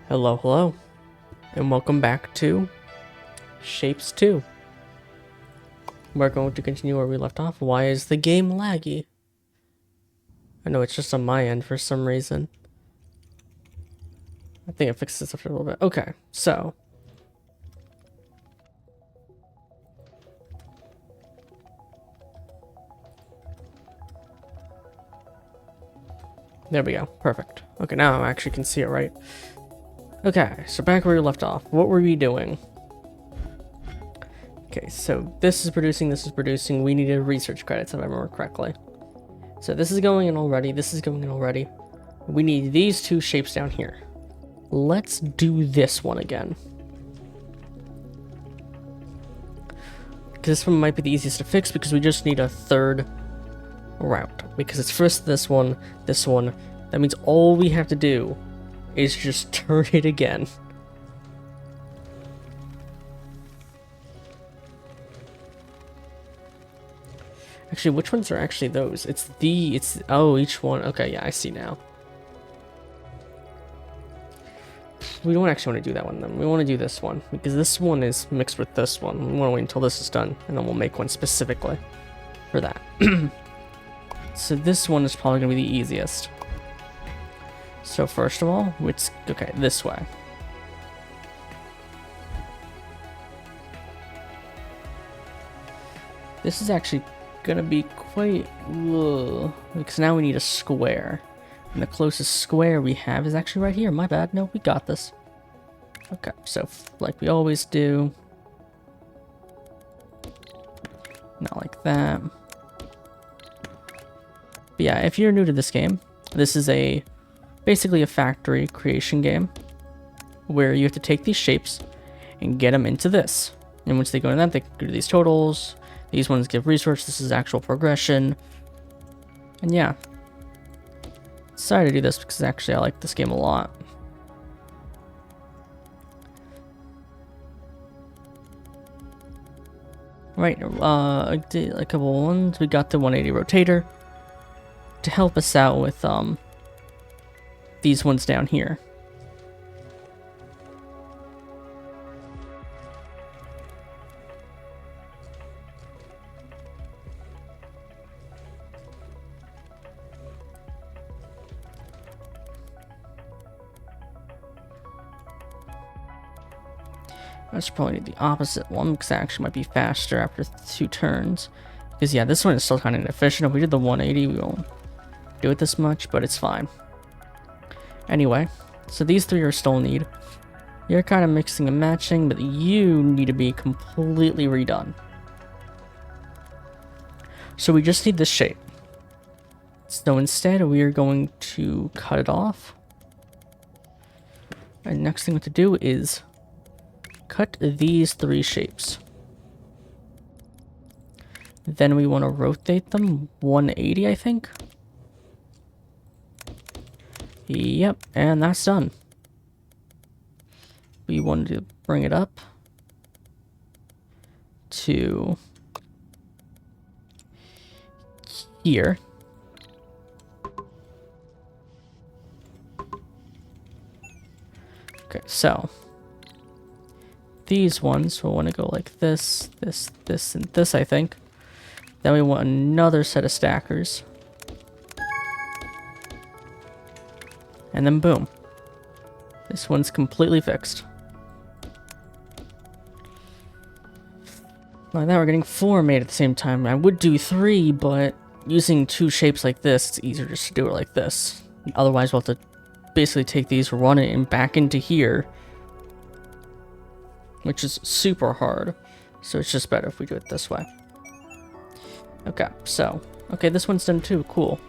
Hello, hello, and welcome back to Shapes 2. We're going to continue where we left off. Why is the game laggy? I know it's just on my end for some reason. I think I fixed this after a little bit. Okay, so. There we go. Perfect. Okay, now I actually can see it right. Okay, so back where we left off. What were we doing? Okay, so this is producing, this is producing. We needed research credits, if I remember correctly. So this is going in already, this is going in already. We need these two shapes down here. Let's do this one again. Because this one might be the easiest to fix because we just need a third route. Because it's first this one. That means all we have to do is just turn it again. Actually, which ones are actually those? Oh, each one. Okay, yeah, I see now. We don't actually want to do that one then. We want to do this one because this one is mixed with this one. We want to wait until this is done and then we'll make one specifically for that. So this one is probably going to be the easiest. So first of all, it's okay this way. This is actually going to be quite because now we need a square. And the closest square we have is actually right here. My bad. No, we got this. Okay, so like we always do. Not like that. But yeah, if you're new to this game, this is basically a factory creation game where you have to take these shapes and get them into this. And once they go in that, they go to these totals. These ones give research. This is actual progression. And yeah. Decided to do this because actually I like this game a lot. Right, I did a couple ones. We got the 180 rotator to help us out with these ones down here. I should probably need the opposite one because that actually might be faster after 2 turns. Because yeah, this one is still kind of inefficient. If we did the 180, we won't do it this much, but it's fine. Anyway, so these 3 are still need. You're kind of mixing and matching, but you need to be completely redone. So we just need this shape. So instead, we are going to cut it off. And next thing we have to do is cut these 3 shapes. Then we want to rotate them 180, I think. Yep, and that's done. We want to bring it up to here. Okay, so these ones we'll want to go like this, this, this, and this, I think. Then we want another set of stackers. And then boom. This one's completely fixed. Like that, we're getting 4 made at the same time. I would do 3, but using 2 shapes like this, it's easier just to do it like this. Otherwise, we'll have to basically take these, run it, and back into here. Which is super hard. So it's just better if we do it this way. Okay, so. Okay, this one's done too. Cool.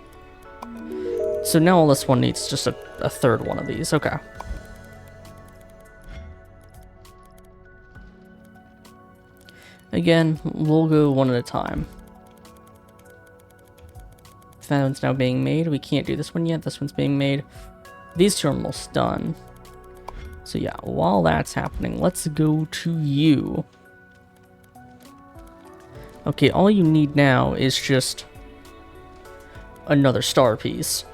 So now all this one needs just a third one of these. Okay. Again, we'll go one at a time. That one's now being made. We can't do this one yet. This one's being made. These 2 are almost done. So yeah, while that's happening, let's go to you. Okay, all you need now is just another star piece.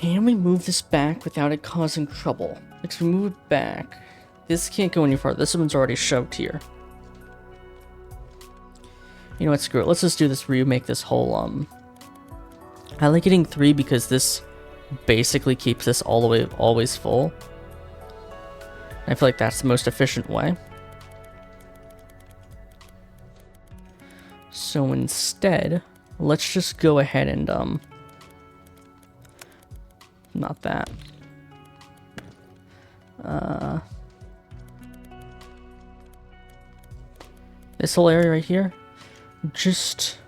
Can we move this back without it causing trouble? Like, if we move it back, this can't go any farther. This one's already shoved here. You know what, screw it. Let's just do this remake this whole, I like getting 3 because this basically keeps this all the way, always full. I feel like that's the most efficient way. So instead, let's just go ahead and, not that. This whole area right here, just...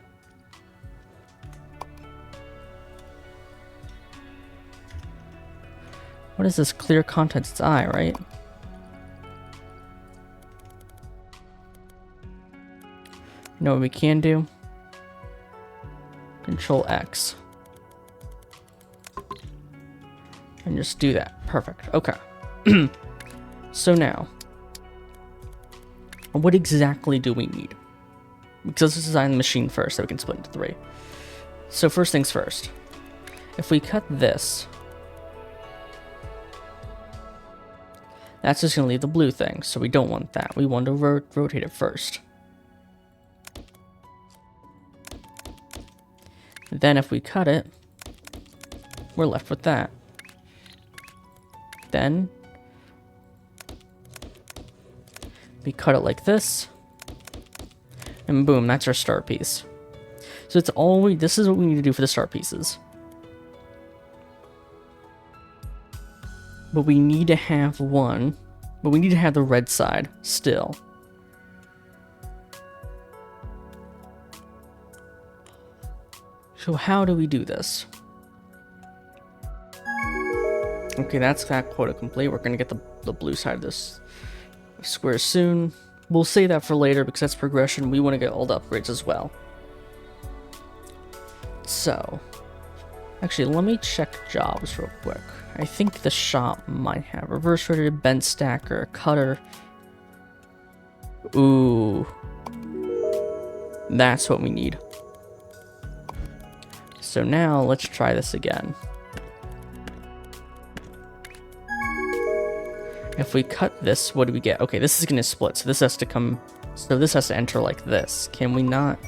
What is this? Clear contents? It's I, right? You know what we can do? Control X. And just do that. Perfect. Okay. So now, what exactly do we need? Because let's design the machine first so we can split into 3. So first things first. If we cut this, that's just going to leave the blue thing, so we don't want that. We want to rotate it first. Then if we cut it, we're left with that. Then we cut it like this, and boom, that's our start piece. So it's all this is what we need to do for the start pieces. But we need to have one, but we need to have the red side still. So how do we do this? Okay, that's that quota complete. We're gonna get the blue side of this square soon. We'll save that for later because that's progression. We want to get all the upgrades as well. So, actually, let me check jobs real quick. I think the shop might have reverse rotated, bent stacker, cutter. Ooh, that's what we need. So now let's try this again. If we cut this, what do we get? Okay, this is going to split, so this has to come... So this has to enter like this. Can we not?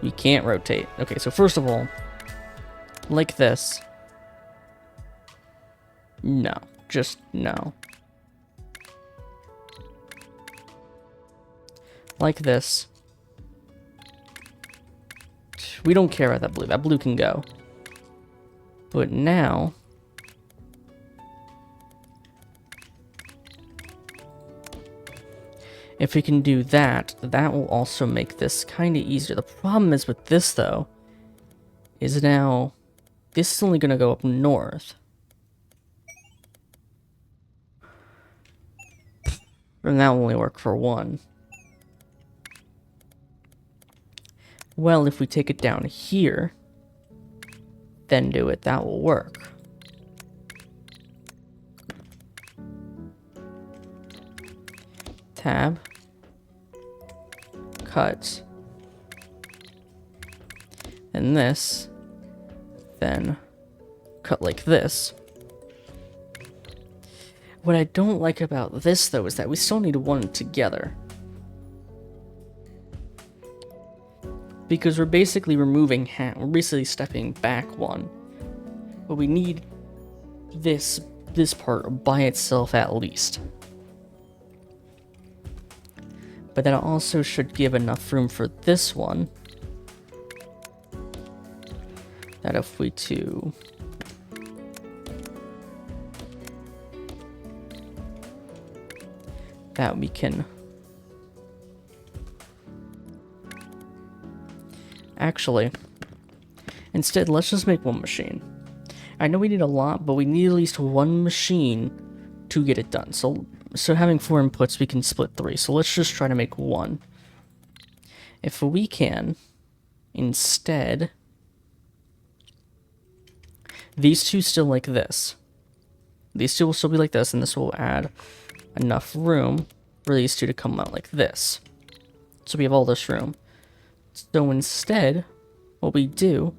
We can't rotate. Okay, so first of all, like this. No, just no. Like this. We don't care about that blue. That blue can go. But now... if we can do that, that will also make this kind of easier. The problem is with this, though, is now this is only going to go up north. And that will only work for 1. Well, if we take it down here, then do it, that will work. Tab. Cut. And this. Then cut like this. What I don't like about this, though, is that we still need 1 together. Because we're basically removing we're basically stepping back 1. But we need this part by itself at least. But that also should give enough room for this one. That if we do... that we can... Actually, instead, let's just make 1 machine. I know we need a lot, but we need at least 1 machine to get it done. So having 4 inputs, we can split 3. So let's just try to make 1. If we can, instead, these two still like this. These two will still be like this, and this will add enough room for these two to come out like this. So we have all this room. So instead, what we do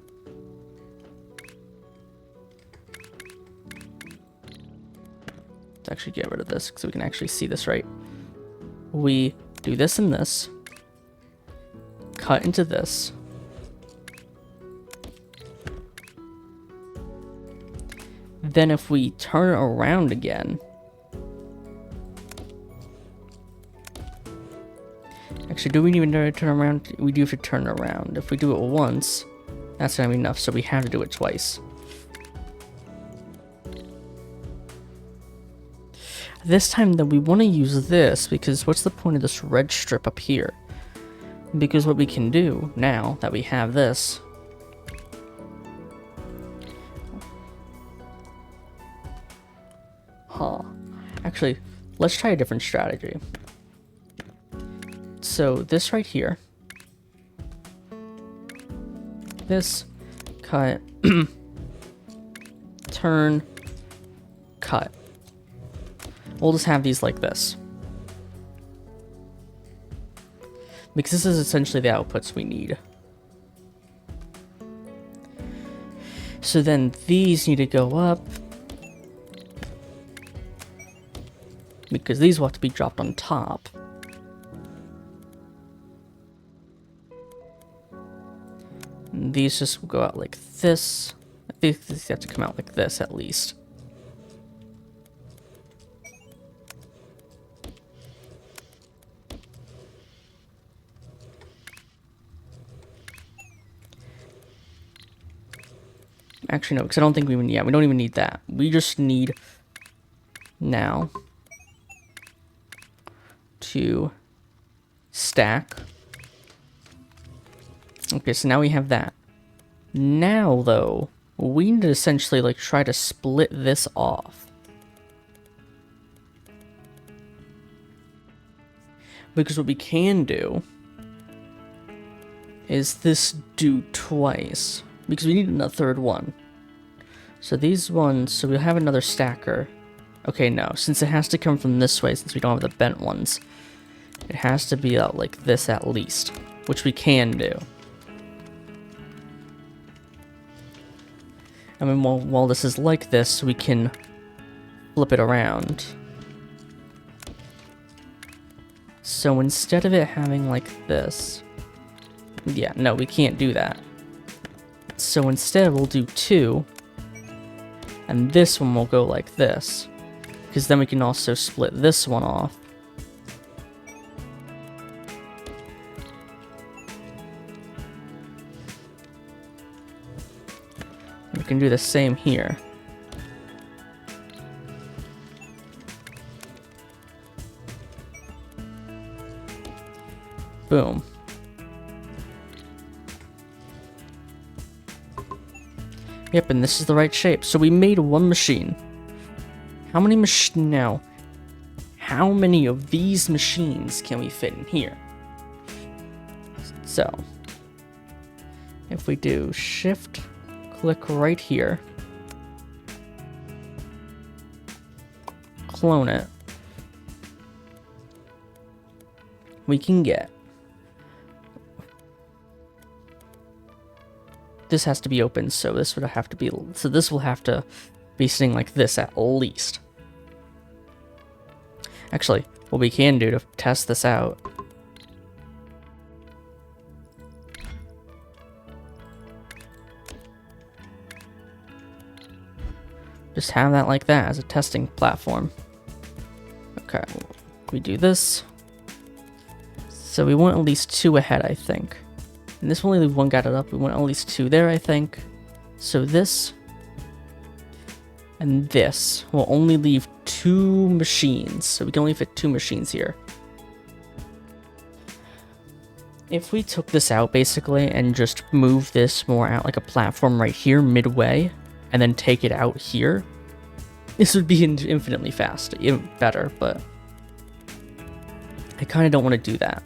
to actually get rid of this so we can actually see this right. We do this and this. Cut into this. Then if we turn it around again, actually, do we even need to turn around? We do have to turn it around. If we do it once, that's gonna be enough, so we have to do it twice. This time, though, we want to use this, because what's the point of this red strip up here? Because what we can do, now that we have this, actually, let's try a different strategy. So this right here, this, cut, turn, cut. We'll just have these like this. Because this is essentially the outputs we need. So then these need to go up, because these will have to be dropped on top. And these just will go out like this. I think these have to come out like this at least. Actually, no, because I don't think we even, we don't even need that. We just need now to stack. Okay, so now we have that. Now, though, we need to essentially, like, try to split this off. Because what we can do is this do twice. Because we need a third one. So these ones, so we'll have another stacker. Okay, no, since it has to come from this way, since we don't have the bent ones, it has to be out like this at least, which we can do. I mean, while this is like this, we can flip it around. So instead of it having like this, yeah, no, we can't do that. So instead, we'll do 2, and this one will go like this, because then we can also split this one off. We can do the same here. Boom. Yep, and this is the right shape. So we made one machine. How many now? How many of these machines can we fit in here? So, if we do shift, click right here, clone it, we can get, this has to be open, so this would have to be, so this will have to be sitting like this at least. Actually, what we can do to test this out, just have that like that as a testing platform. Okay, we do this. So we want at least 2 ahead, I think. And this will only leave 1 got it up. We want at least 2 there, I think. So this and this will only leave 2 machines. So we can only fit 2 machines here. If we took this out, basically, and just move this more out like a platform right here, midway, and then take it out here, this would be infinitely fast, even better, but I kind of don't want to do that.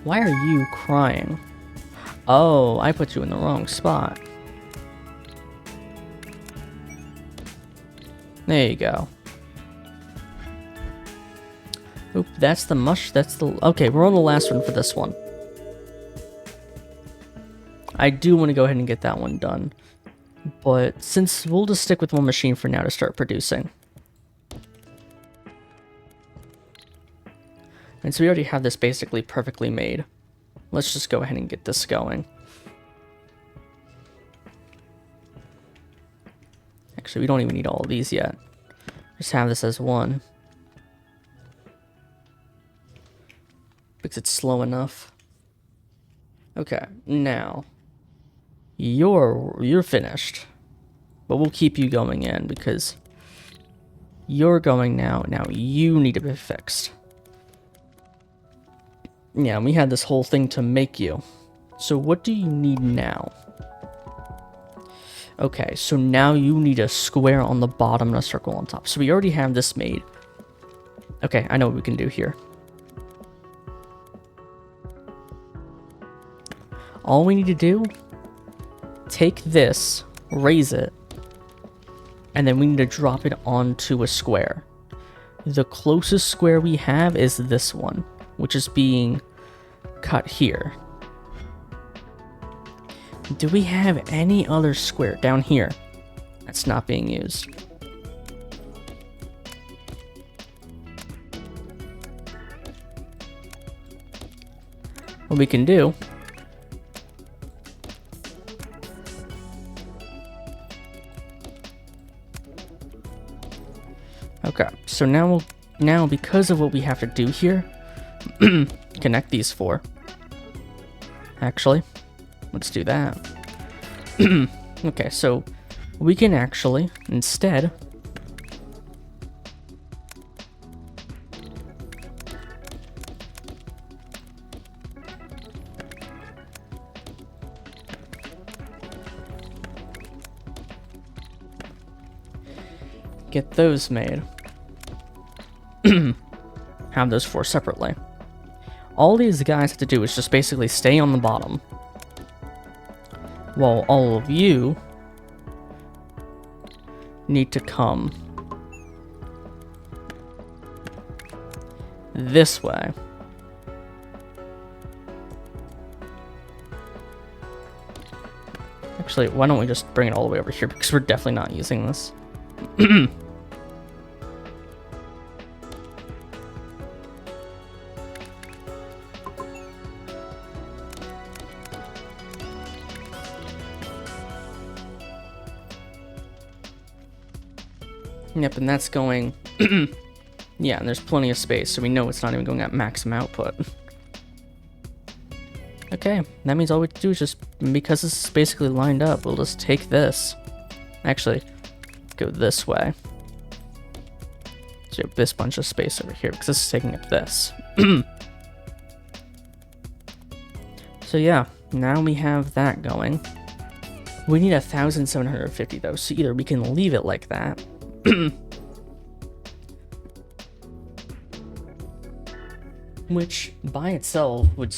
Why are you crying? Oh, I put you in the wrong spot. There you go. Oop, that's the okay, we're on the last one for this one. I do want to go ahead and get that one done. But since we'll just stick with one machine for now to start producing. And so we already have this basically perfectly made. Let's just go ahead and get this going. Actually, we don't even need all of these yet. Just have this as one. Because it's slow enough. Okay, now you're finished. But we'll keep you going in because you're going now. Now you need to be fixed. Yeah, we had this whole thing to make you. So what do you need now? Okay, so now you need a square on the bottom and a circle on top. So we already have this made. Okay, I know what we can do here. All we need to do, take this, raise it, and then we need to drop it onto a square. The closest square we have is this one, which is being cut here. Do we have any other square down here that's not being used? What we can do okay, so now because of what we have to do here, connect these four. Actually, let's do that. Okay, so we can actually instead get those made. Have those four separately. All these guys have to do is just basically stay on the bottom, while all of you need to come this way. Actually, why don't we just bring it all the way over here, because we're definitely not using this. Yep, and that's going... yeah, and there's plenty of space, so we know it's not even going at maximum output. Okay, that means all we have to do is just... because this is basically lined up, we'll just take this. Actually, go this way. So you have this bunch of space over here, because this is taking up this. So yeah, now we have that going. We need 1,750 though, so either we can leave it like that, which by itself would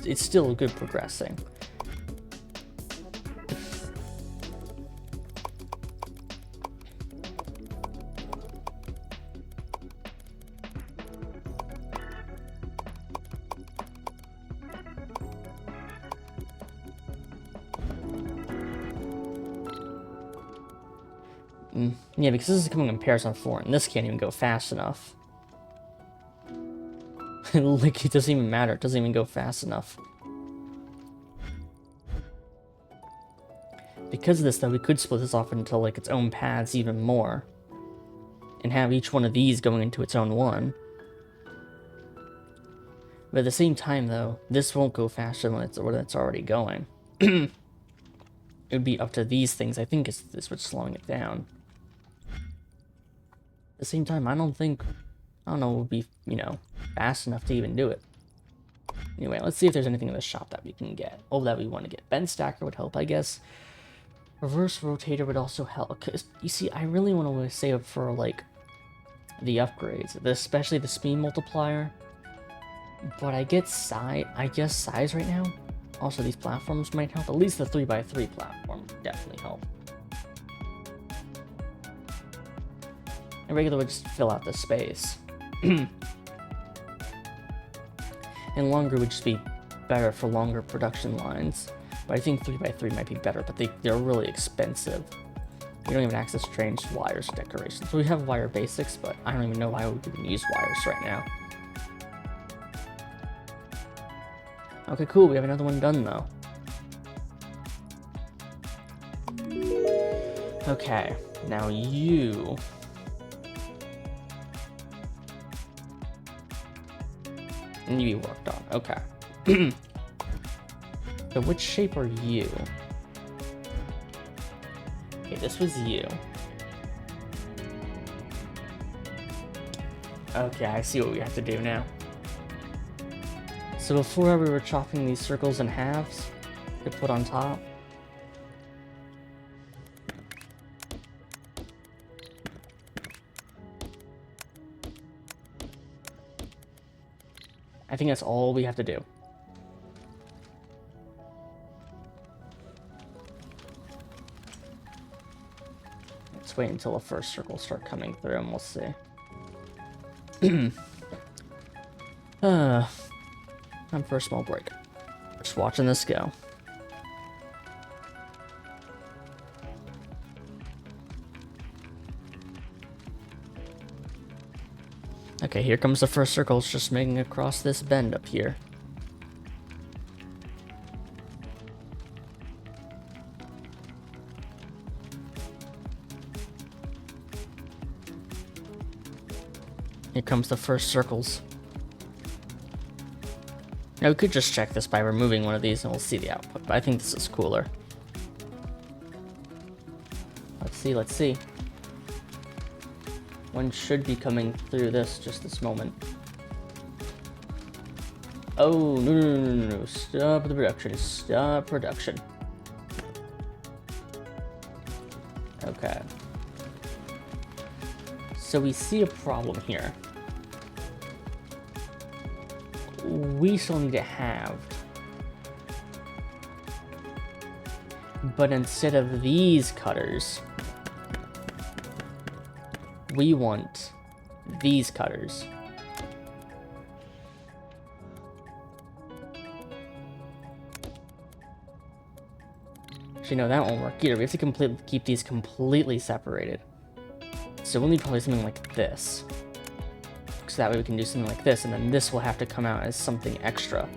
it's still good progressing. Yeah, because this is coming in pairs on 4, and this can't even go fast enough. Like, it doesn't even matter. It doesn't even go fast enough. Because of this, though, we could split this off into, like, its own paths even more. And have each one of these going into its own one. But at the same time, though, this won't go faster than it's already going. It would be up to these things. I think is what's slowing it down. At the same time, I don't know, it would be, you know, fast enough to even do it. Anyway, let's see if there's anything in the shop that we can get. Oh, that we want to get. Bend stacker would help, I guess. Reverse rotator would also help. Because, you see, I really want to save up for, like, the upgrades. Especially the speed multiplier. But I guess size right now. Also, these platforms might help. At least the 3x3 platform would definitely help. And regular would just fill out the space. And longer would just be better for longer production lines. But I think 3x3 might be better, but they're really expensive. We don't even access trains, wires, decorations. So we have wire basics, but I don't even know why we would even use wires right now. Okay, cool. We have another one done, though. Okay, now you... need to be worked on. Okay. So which shape are you? Okay, this was you. Okay, I see what we have to do now. So before we were chopping these circles in halves to put on top. I think that's all we have to do. Let's wait until the first circles start coming through and we'll see. Time for a small break. Just watching this go. Okay, here comes the first circle. It's just making across this bend up here. Here comes the first circles. Now we could just check this by removing one of these and we'll see the output, but I think this is cooler. Let's see, let's see. One should be coming through this just this moment. Oh, no. Stop the production. Stop production. Okay. So we see a problem here. We still need it halved. But instead of these cutters, we want these cutters. Actually, no, that won't work either. We have to keep these completely separated. So we'll need probably something like this. So that way we can do something like this, and then this will have to come out as something extra.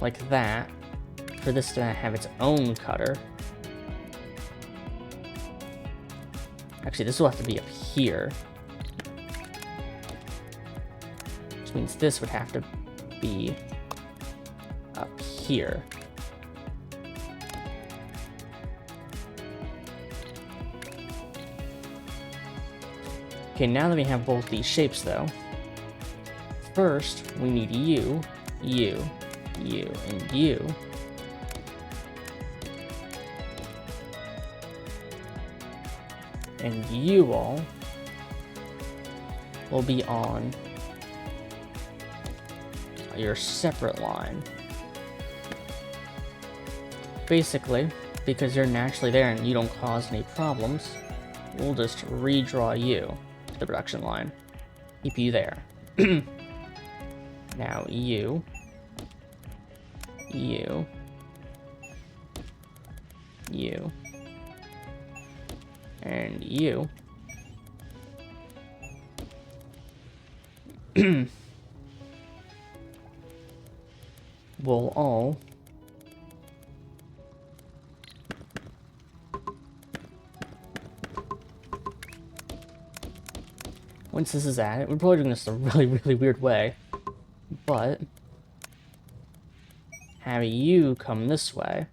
Like that. For this to have its own cutter. Actually, this will have to be up here. Which means this would have to be up here. Okay, now that we have both these shapes, though, first we need you, and you. And you all will be on your separate line. Basically, because you're naturally there and you don't cause any problems, we'll just redraw you to the production line. Keep you there. Now you, and you. Will all once this is at it, we're probably doing this a really weird way, but have you come this way.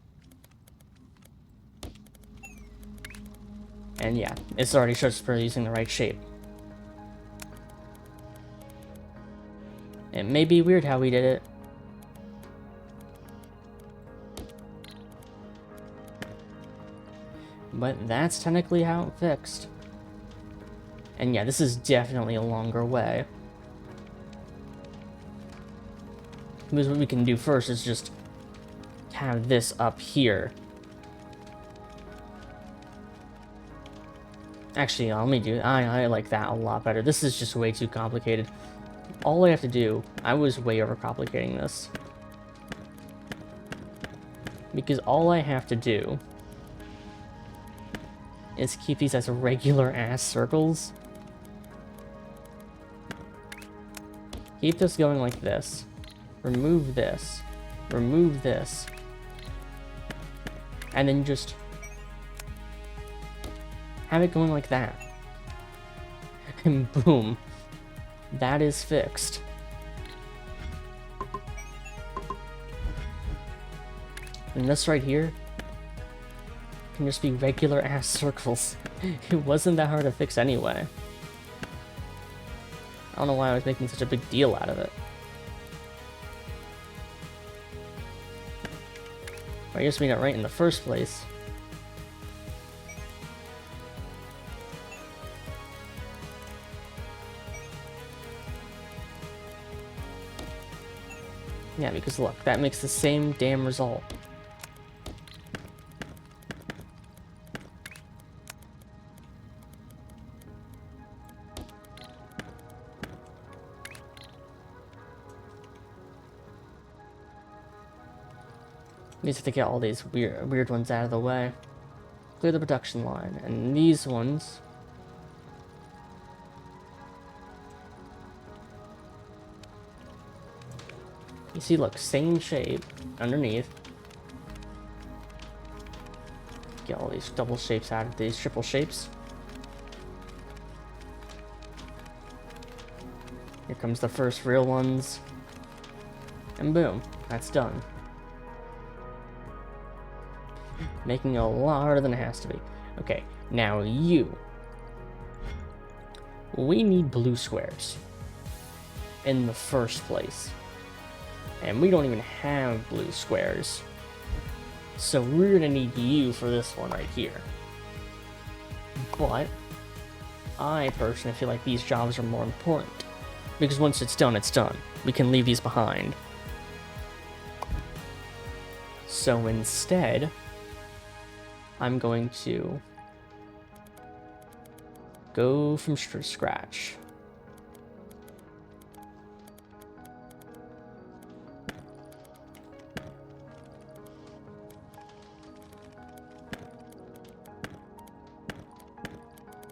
And yeah, it's already shows for using the right shape. It may be weird how we did it. But that's technically how it fixed. And yeah, this is definitely a longer way. Because what we can do first is just have this up here. Actually, let me do it. I like that a lot better. This is just way too complicated. All I have to do, I was way overcomplicating this. Because all I have to do is keep these as regular ass circles. Keep this going like this. Remove this. Remove this. And then just have it going like that. And boom. That is fixed. And this right here can just be regular ass circles. It wasn't that hard to fix anyway. I don't know why I was making such a big deal out of it. I just made it right in the first place. Yeah, because look, that makes the same damn result. We just have to get all these weird ones out of the way. Clear the production line, and these ones. You see, look, same shape underneath. Get all these double shapes out of these triple shapes. Here comes the first real ones. And boom, that's done. Making it a lot harder than it has to be. Okay, now you. We need blue squares in the first place. And we don't even have blue squares. So we're gonna need you for this one right here. But I personally feel like these jobs are more important. Because once it's done, it's done. We can leave these behind. So instead, I'm going to go from scratch.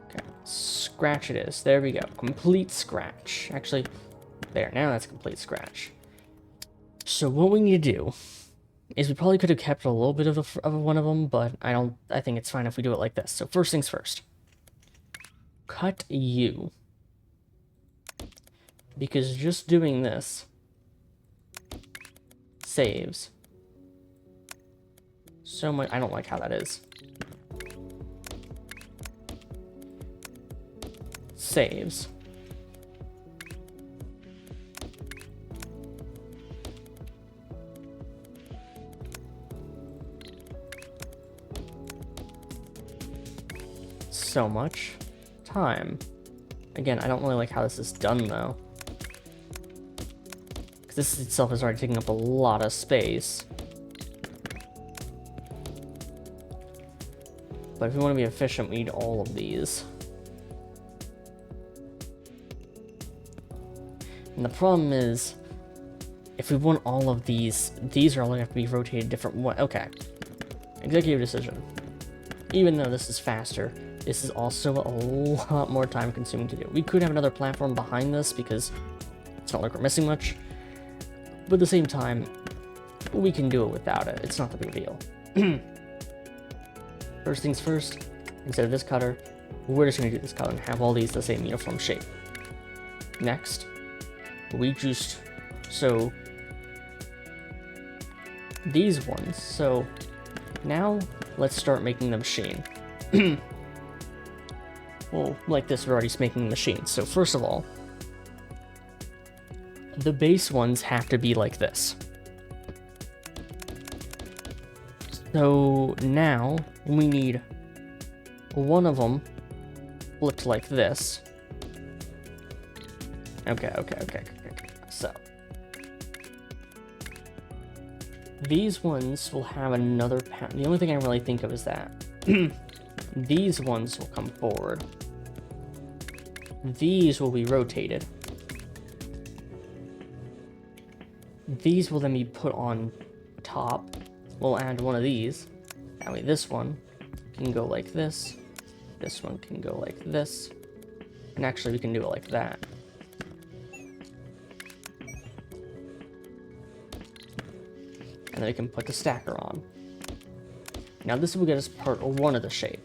Okay, scratch it is. There we go. Complete scratch. Actually, there. Now that's complete scratch. So what we need to do is we probably could have kept a little bit of one of them, but I think it's fine if we do it like this. So first things first. Cut you. Because just doing this saves so much. I don't like how that is. Saves. So much time. Again, I don't really like how this is done though, because this itself is already taking up a lot of space. But if we want to be efficient, we need all of these. And the problem is, if we want all of these are all going to have to be rotated different way. Okay. Executive decision. Even though this is faster, this is also a lot more time consuming to do. We could have another platform behind this because it's not like we're missing much. But at the same time, we can do it without it. It's not the big deal. First things first, instead of this cutter, we're just going to do this cutter and have all these the same uniform shape. Next, we just, so these ones, so now let's start making the machine. Well, like this, we're already making the machine. So first of all, the base ones have to be like this. So now we need one of them flipped like this. Okay. So these ones will have another pattern. The only thing I really think of is that these ones will come forward. These will be rotated. These will then be put on top. we'll add one of these. That way this one can go like this. This one can go like this. And actually we can do it like that. And then we can put the stacker on. Now this will get us part 1 of the shape.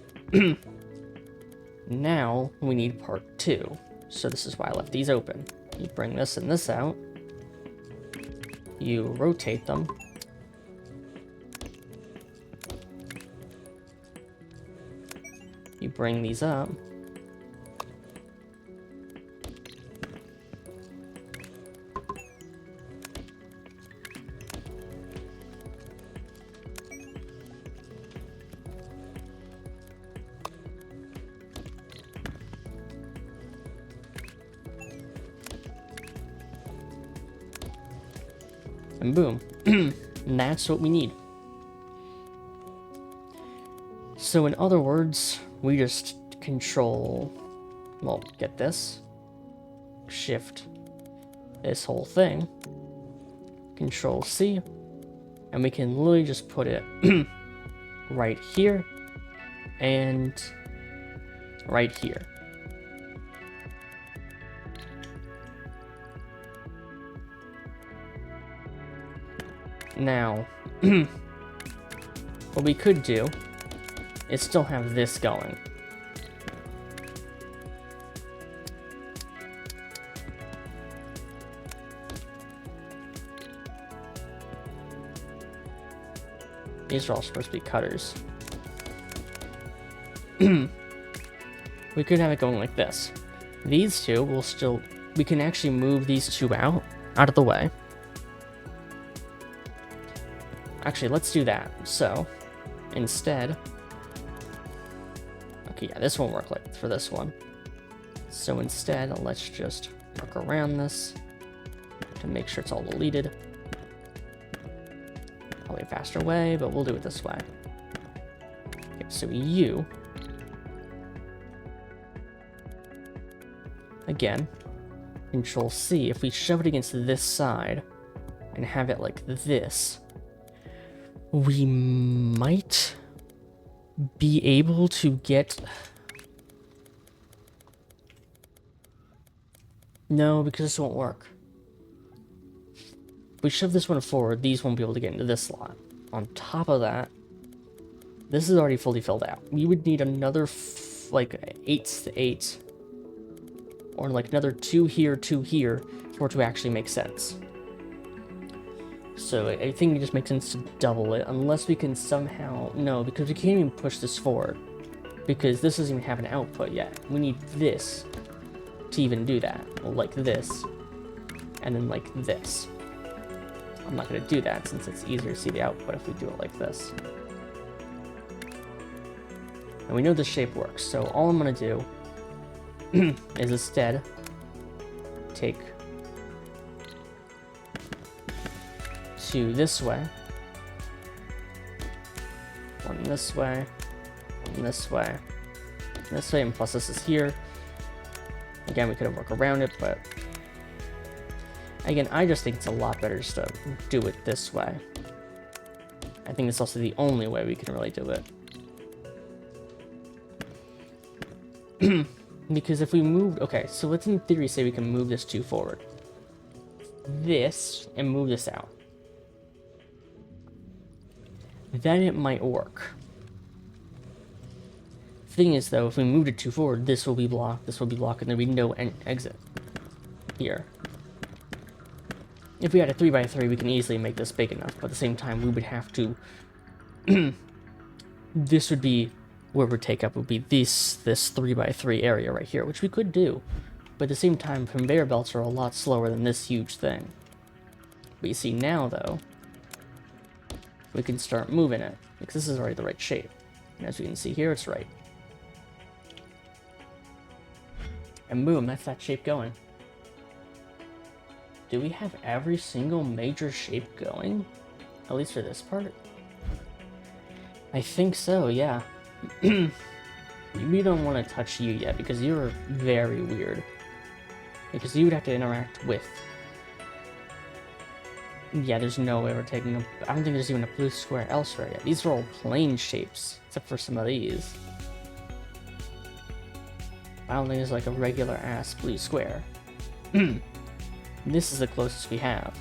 Now we need part 2. So this is why I left these open. You bring this and this out. You rotate them. You bring these up. And boom. And that's what we need. So in other words, we just control, well, get this, shift this whole thing, control C, and we can literally just put it right here and right here. Now, what we could do is still have this going. These are all supposed to be cutters. We could have it going like this. These two will still, we can actually move these two out of the way. Actually, let's do that. So, instead, okay, yeah, this won't work like for this one. So instead, let's just work around this to make sure it's all deleted. Probably a faster way, but we'll do it this way. Okay, so you, again, Control C. If we shove it against this side and have it like this, we might be able to get... No, because this won't work. If we shove this one forward, these won't be able to get into this slot. On top of that, this is already fully filled out. We would need another, like, 8 to 8. Or like another 2 here, 2 here, for it to actually make sense. So I think it just makes sense to double it, unless we can somehow... No, because we can't even push this forward. Because this doesn't even have an output yet. We need this to even do that. Well, like this. And then like this. I'm not going to do that since it's easier to see the output if we do it like this. And we know this shape works, so all I'm going to do is instead take to this way, one this way, one this way, this way, and plus this is here. Again, we could have worked around it, but again, I just think it's a lot better just to do it this way. I think it's also the only way we can really do it. Because if we moved, okay, so let's in theory say we can move this 2 forward. This, and move this out. Then it might work. Thing is though, if we moved it 2 forward, this will be blocked, and there'll be no exit here. If we had a 3x3, we can easily make this big enough, but at the same time, we would have to... This would be... Where we take up would be this 3x3 area right here, which we could do. But at the same time, conveyor belts are a lot slower than this huge thing. But you see now, though, we can start moving it, because this is already the right shape. And as you can see here, it's right. And boom, that's that shape going. Do we have every single major shape going? At least for this part? I think so, yeah. We don't want to touch you yet, because you're very weird. Because you would have to interact with Yeah, there's no way we're taking a... I don't think there's even a blue square elsewhere yet. These are all plain shapes, except for some of these. I don't think there's like a regular ass blue square. This is the closest we have.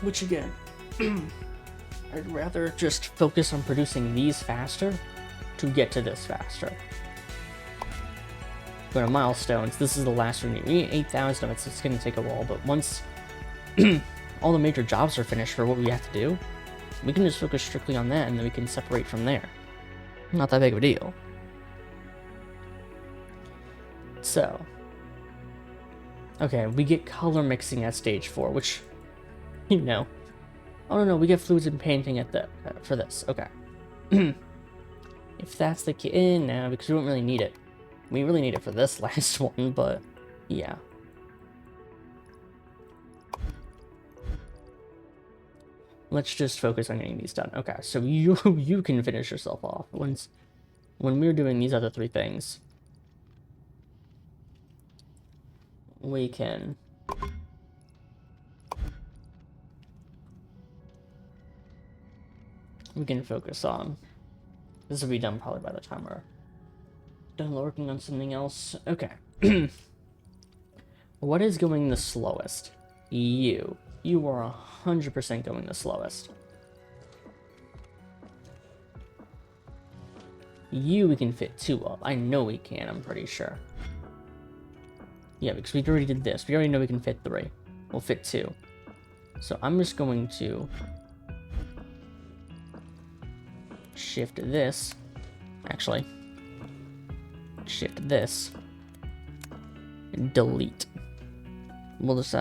Which again, I'd rather just focus on producing these faster to get to this faster. Go to milestones. This is the last we need. We need 8,000 of it, so it's going to take a while. But once all the major jobs are finished for what we have to do, we can just focus strictly on that, and then we can separate from there. Not that big of a deal. So, okay, we get color mixing at stage 4, which, you know, oh no, we get fluids and painting at the for this. Okay, if that's the case, no, because we don't really need it. We really need it for this last one, but yeah. Let's just focus on getting these done. Okay, so you can finish yourself off when we're doing these other 3 things. We can focus on this will be done probably by the time we're done working on something else. Okay. What is going the slowest? You are 100% going the slowest. We can fit 2 up. I know we can, I'm pretty sure. Yeah, because we already did this. We already know we can fit 3. We'll fit 2. So I'm just going to shift this. Actually, shift this. And delete. We'll just, do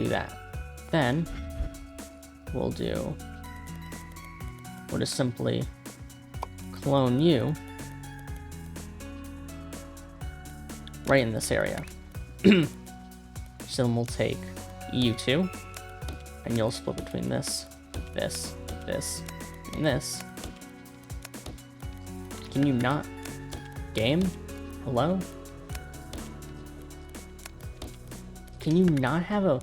that. Then, we'll just simply clone you right in this area. So then we'll take you 2, and you'll split between this, this, and this. Can you not? Game? Hello? Can you not have a...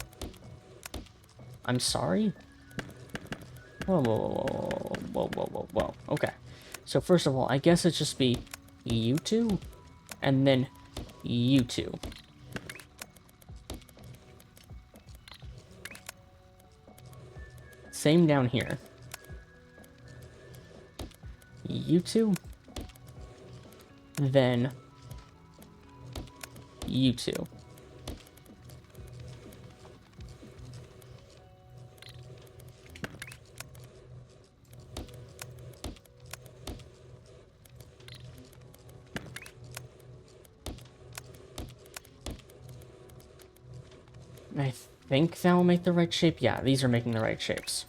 I'm sorry? Whoa, whoa, whoa, whoa, whoa, whoa, whoa. Okay. So first of all, I guess it's just be you 2, and then you 2. Same down here. You 2, then you 2. I think that will make the right shape. Yeah, these are making the right shapes.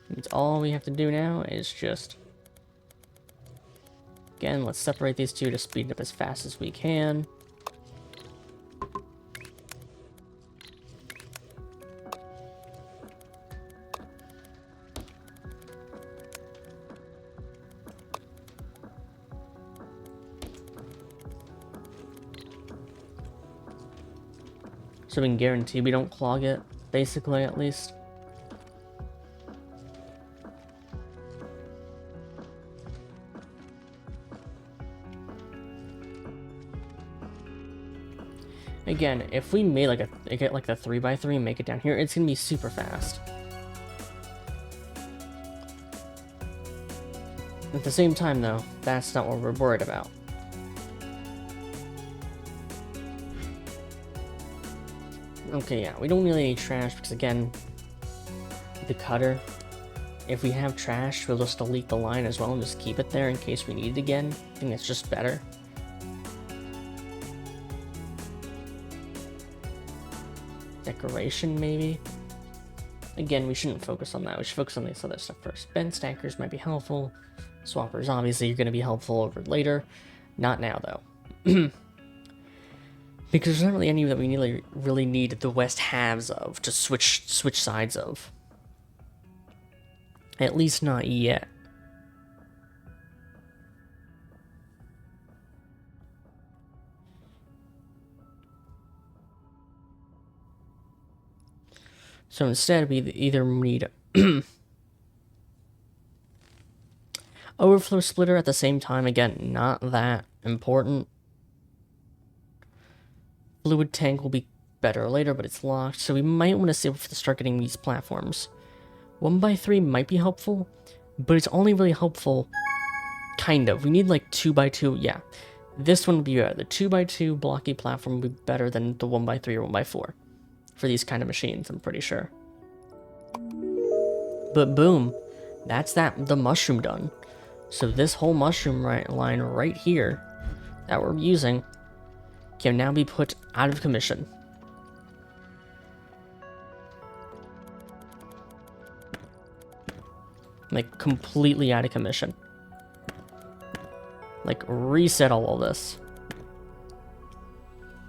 And all we have to do now is just... Again, let's separate these 2 to speed it up as fast as we can. So we can guarantee we don't clog it, basically, at least. Again, if we made like get like the 3x3 and make it down here, it's gonna be super fast. At the same time, though, that's not what we're worried about. Okay, yeah, we don't really need trash because, again, the cutter, if we have trash, we'll just delete the line as well and just keep it there in case we need it again. I think that's just better. Decoration, maybe? Again, we shouldn't focus on that. We should focus on this other stuff first. Ben stackers might be helpful. Swappers, obviously, are going to be helpful over later. Not now, though. Because there's not really any that we really need the west halves of to switch sides of. At least not yet. So instead, we either need overflow splitter at the same time. Again, not that important. Fluid tank will be better later, but it's locked. So we might want to see if to start getting these platforms. 1x3 might be helpful, but it's only really helpful, kind of. We need like 2x2, yeah. This one would be better. The 2x2 blocky platform would be better than the 1x3 or 1x4 for these kind of machines, I'm pretty sure. But boom, that's the mushroom done. So this whole mushroom line right here that we're using can now be put out of commission. Like, completely out of commission. Like, reset all of this.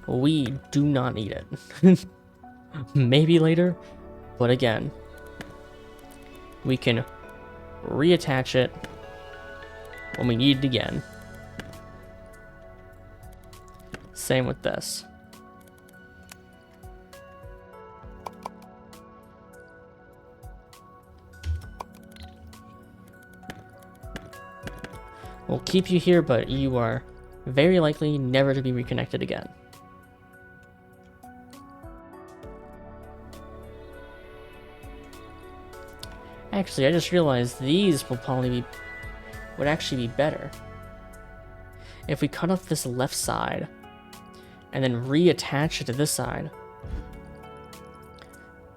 We do not need it. Maybe later, but again, we can reattach it when we need it again. Same with this. We'll keep you here, but you are very likely never to be reconnected again. Actually, I just realized these will probably would actually be better if we cut off this left side and then reattach it to this side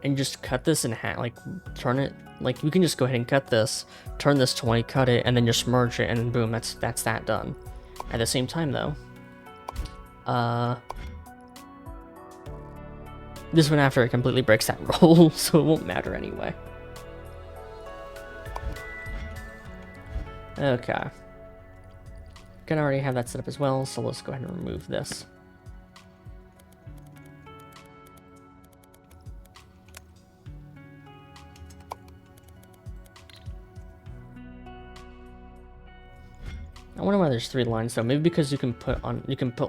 and just cut this in half, like turn it, like we can just go ahead and cut this, turn this 20, cut it, and then just merge it, and then boom, that's that done. At the same time though, this one after it completely breaks that roll, so it won't matter anyway. Okay. Can already have that set up as well, so let's go ahead and remove this. I wonder why there's 3 lines though. Maybe because you can put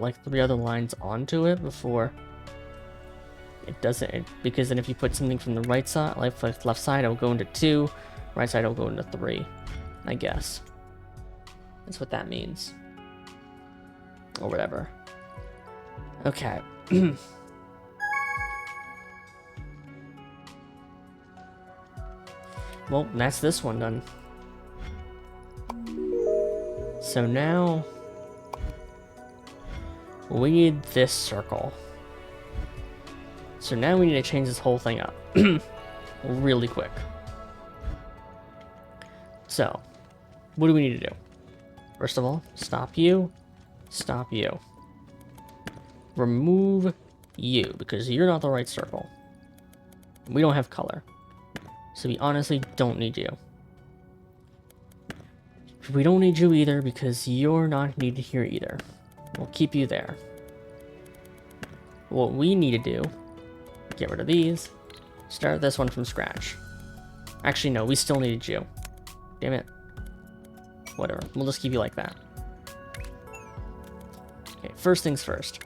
like 3 other lines onto it before it doesn't. Because then if you put something from the right side, like left side, it'll go into 2. Right side, it'll go into 3. I guess. That's what that means. Or whatever. Okay. Well, that's this one done. So now we need this circle. So now we need to change this whole thing up really quick. So what do we need to do? First of all, stop you, stop you. Remove you, because you're not the right circle. We don't have color. So we honestly don't need you. We don't need you either, because you're not needed here either. We'll keep you there. What we need to do, get rid of these, start this one from scratch. Actually, no, we still needed you. Damn it. Whatever, we'll just keep you like that. Okay, first things first.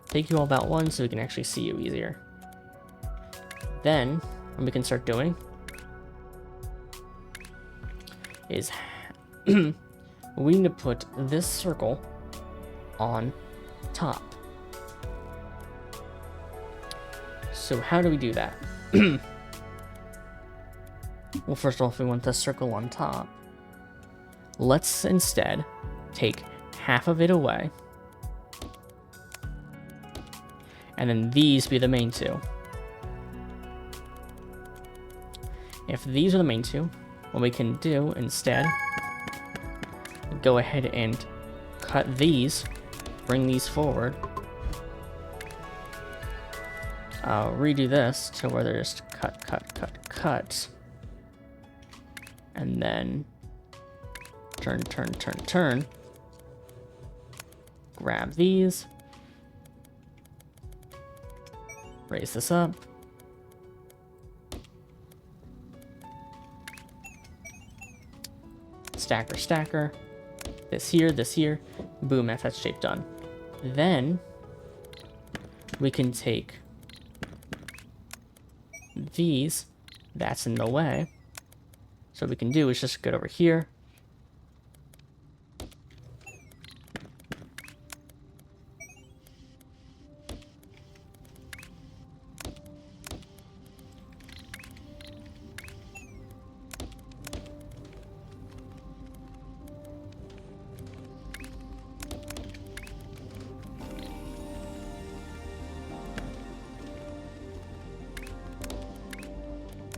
Take you all about 1 so we can actually see you easier. Then, what we can start doing is we need to put this circle on top. So how do we do that? Well, first of all, if we want this circle on top, let's instead take half of it away, and then these be the main 2. If these are the main 2, what we can do instead, go ahead and cut these, bring these forward, redo this to where they're just cut, and then turn, grab these, raise this up, stacker, this here, boom, that's that shape done. Then we can take these, that's in the way. So what we can do is just get over here.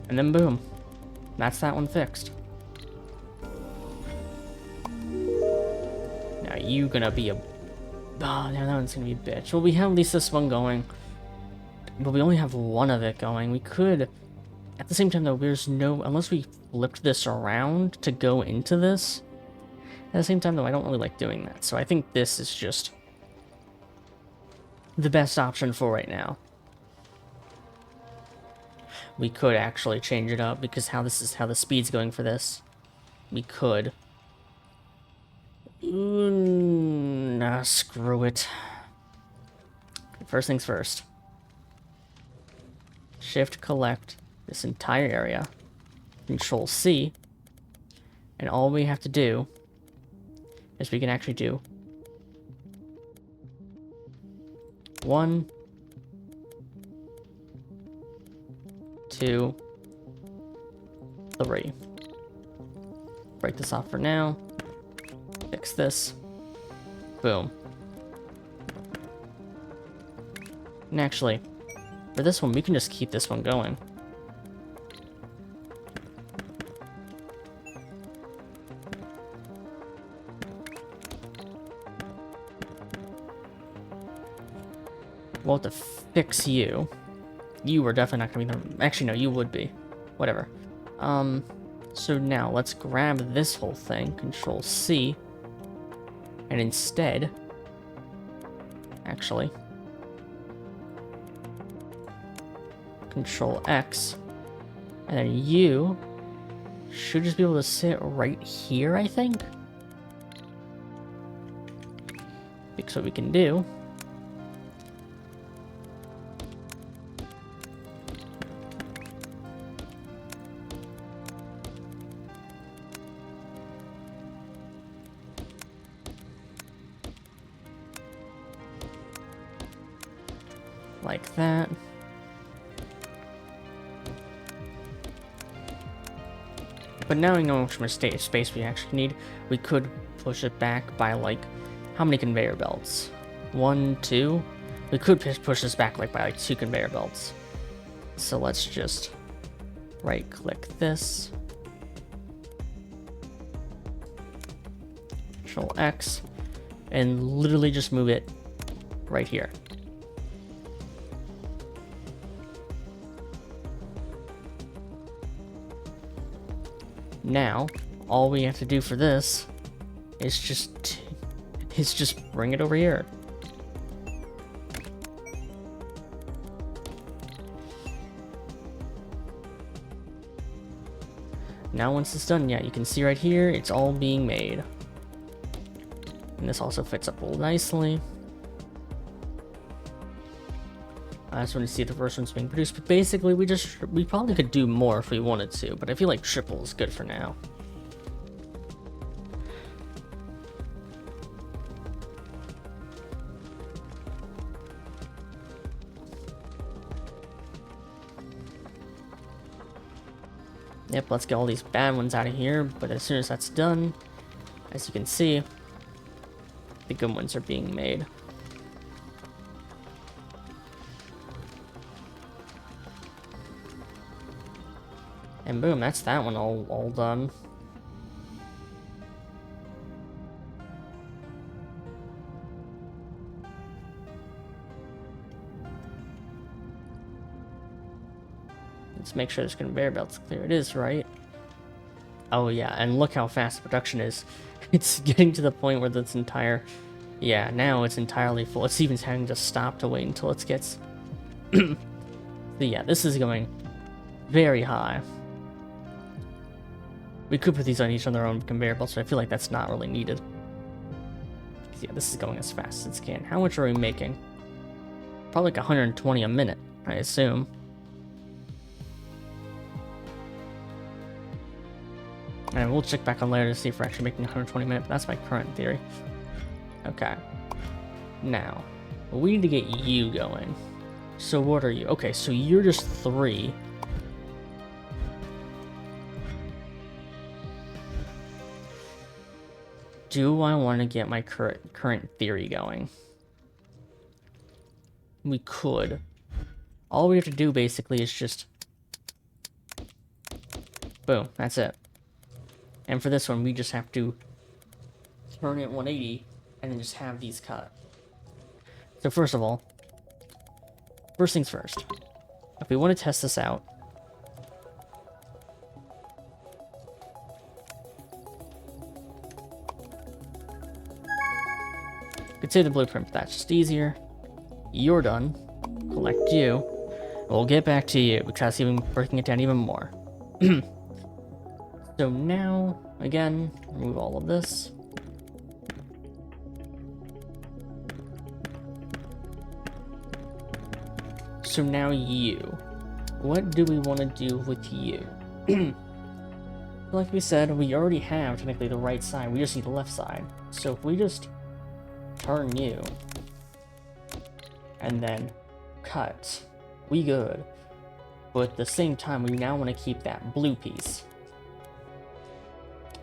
And then boom, that's that one fixed. Now you gonna be a... Oh, now that one's gonna be a bitch. Well, we have at least this one going, but we only have one of it going. We could, at the same time though, there's no... Unless we flipped this around to go into this. At the same time though, I don't really like doing that. So I think this is just the best option for right now. We could actually change it up because how the speed's going for this. We could. Nah, screw it. First things first. Shift collect this entire area. Control C. And all we have to do is we can actually do 1, 2, 3. Break this off for now. Fix this. Boom. And actually, for this one, we can just keep this one going. We'll have to fix you. You were definitely not going to be the... Actually, no, you would be. Whatever. So now, let's grab this whole thing. Control C. And instead... Actually... Control X. And then you... should just be able to sit right here, I think? Because what we can do... like that. But now we know how much space we actually need. We could push it back by like, how many conveyor belts? 1, 2? We could push this back like by like 2 conveyor belts. So let's just right click this. Control X. And literally just move it right here. Now, all we have to do for this is just bring it over here. Now once it's done, yeah, you can see right here, it's all being made. And this also fits up real nicely. I just want to see if the first one's being produced, but basically we probably could do more if we wanted to, but I feel like triple is good for now. Yep, let's get all these bad ones out of here, but as soon as that's done, as you can see, the good ones are being made. And boom, that's that one all done. Let's make sure this conveyor belt's clear. It is, right? Oh yeah, and look how fast the production is. It's getting to the point where this entire... Yeah, now it's entirely full. It's even having to stop to wait until it gets... So yeah, this is going very high. We could put these on each on their own conveyor belts, but I feel like that's not really needed. Yeah, this is going as fast as it can. How much are we making? Probably like 120 a minute, I assume. And we'll check back on later to see if we're actually making 120 minutes. That's my current theory. Okay. Now, we need to get you going. So what are you? Okay, so you're just 3. Do I want to get my current theory going? We could. All we have to do basically is just... Boom, that's it. And for this one, we just have to turn it 180 and then just have these cut. So first of all, first things first. If we want to test this out, could save the blueprint, but that's just easier. You're done. Collect you. We'll get back to you because even breaking it down even more. So now, again, remove all of this. So now you. What do we want to do with you? Like we said, we already have technically the right side. We just need the left side. So if we just turn you and then cut, we good. But at the same time, we now want to keep that blue piece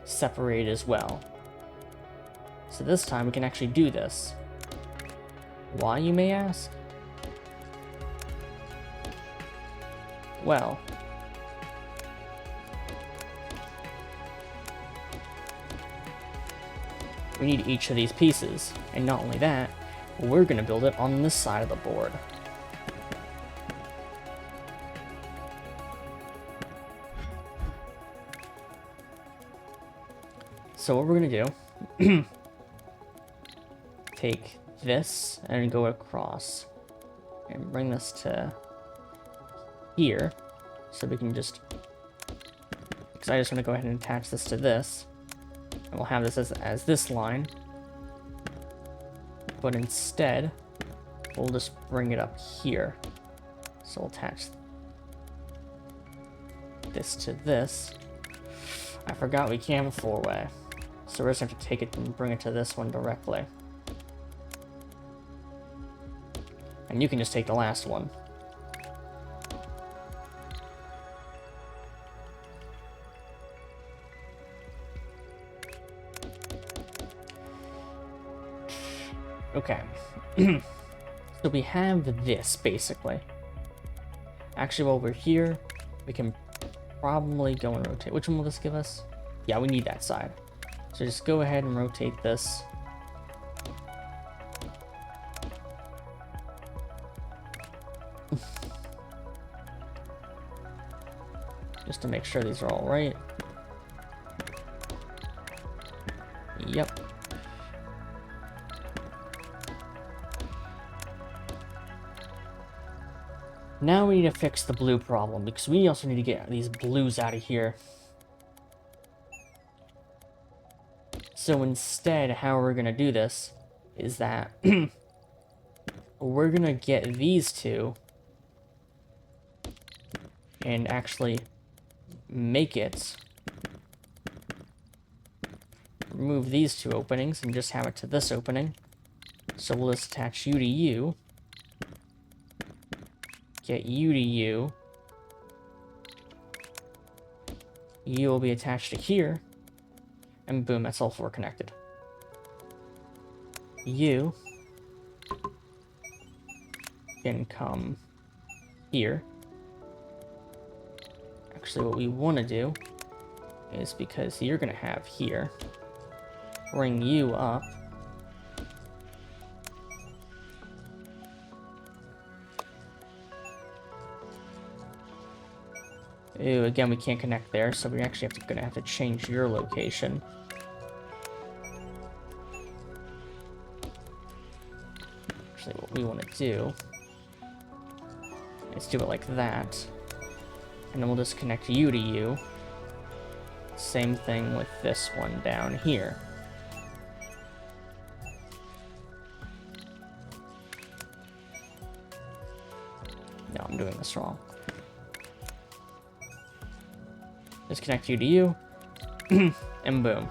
separated as well. So this time we can actually do this. Why, you may ask? Well, we need each of these pieces, and not only that, we're going to build it on this side of the board. So what we're going to do, take this and go across and bring this to here, so we can just, because I just want to go ahead and attach this to this, and we'll have this as this line, but instead, we'll just bring it up here. So we'll attach this to this. I forgot we can't have a 4-way. So we're just going to have to take it and bring it to this one directly. And you can just take the last one. Okay. So we have this, basically. Actually, while we're here, we can probably go and rotate. Which one will this give us? Yeah, we need that side. So just go ahead and rotate this. Just to make sure these are all right. Yep. Now we need to fix the blue problem, because we also need to get these blues out of here. So instead, how we're going to do this is that we're going to get these two and actually make it, remove these two openings and just have it to this opening. So we'll just attach you to you, get you to you, you will be attached to here, and boom, that's all 4 connected. You can come here. Actually, what we want to do is, because you're going to have here, bring you up. Ew, again, we can't connect there, so we actually gonna have to change your location. Actually, what we want to do is do it like that, and then we'll just connect you to you. Same thing with this one down here. No, I'm doing this wrong. Just connect you to you. And boom.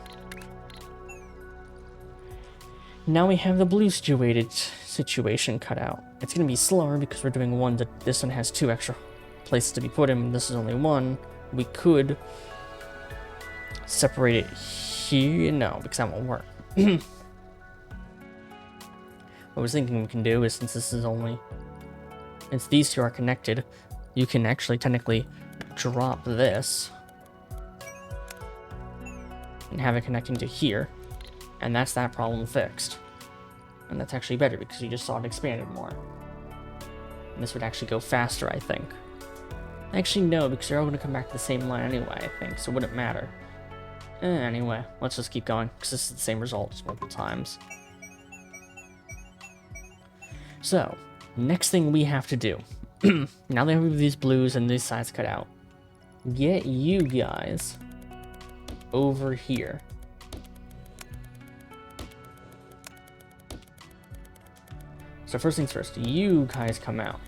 Now we have the blue situation cut out. It's going to be slower because we're doing one that this one has 2 extra places to be put in. This is only 1. We could separate it here. No, because that won't work. What I was thinking we can do is, since these 2 are connected, you can actually technically drop this and have it connecting to here, and that's that problem fixed. And that's actually better because you just saw it expanded more. And this would actually go faster, I think. Actually, no, because they're all going to come back to the same line anyway, I think, so it wouldn't matter. Anyway, let's just keep going, because this is the same result multiple times. So, next thing we have to do, now that we have these blues and these sides cut out, get you guys over here. So first things first, you guys come out.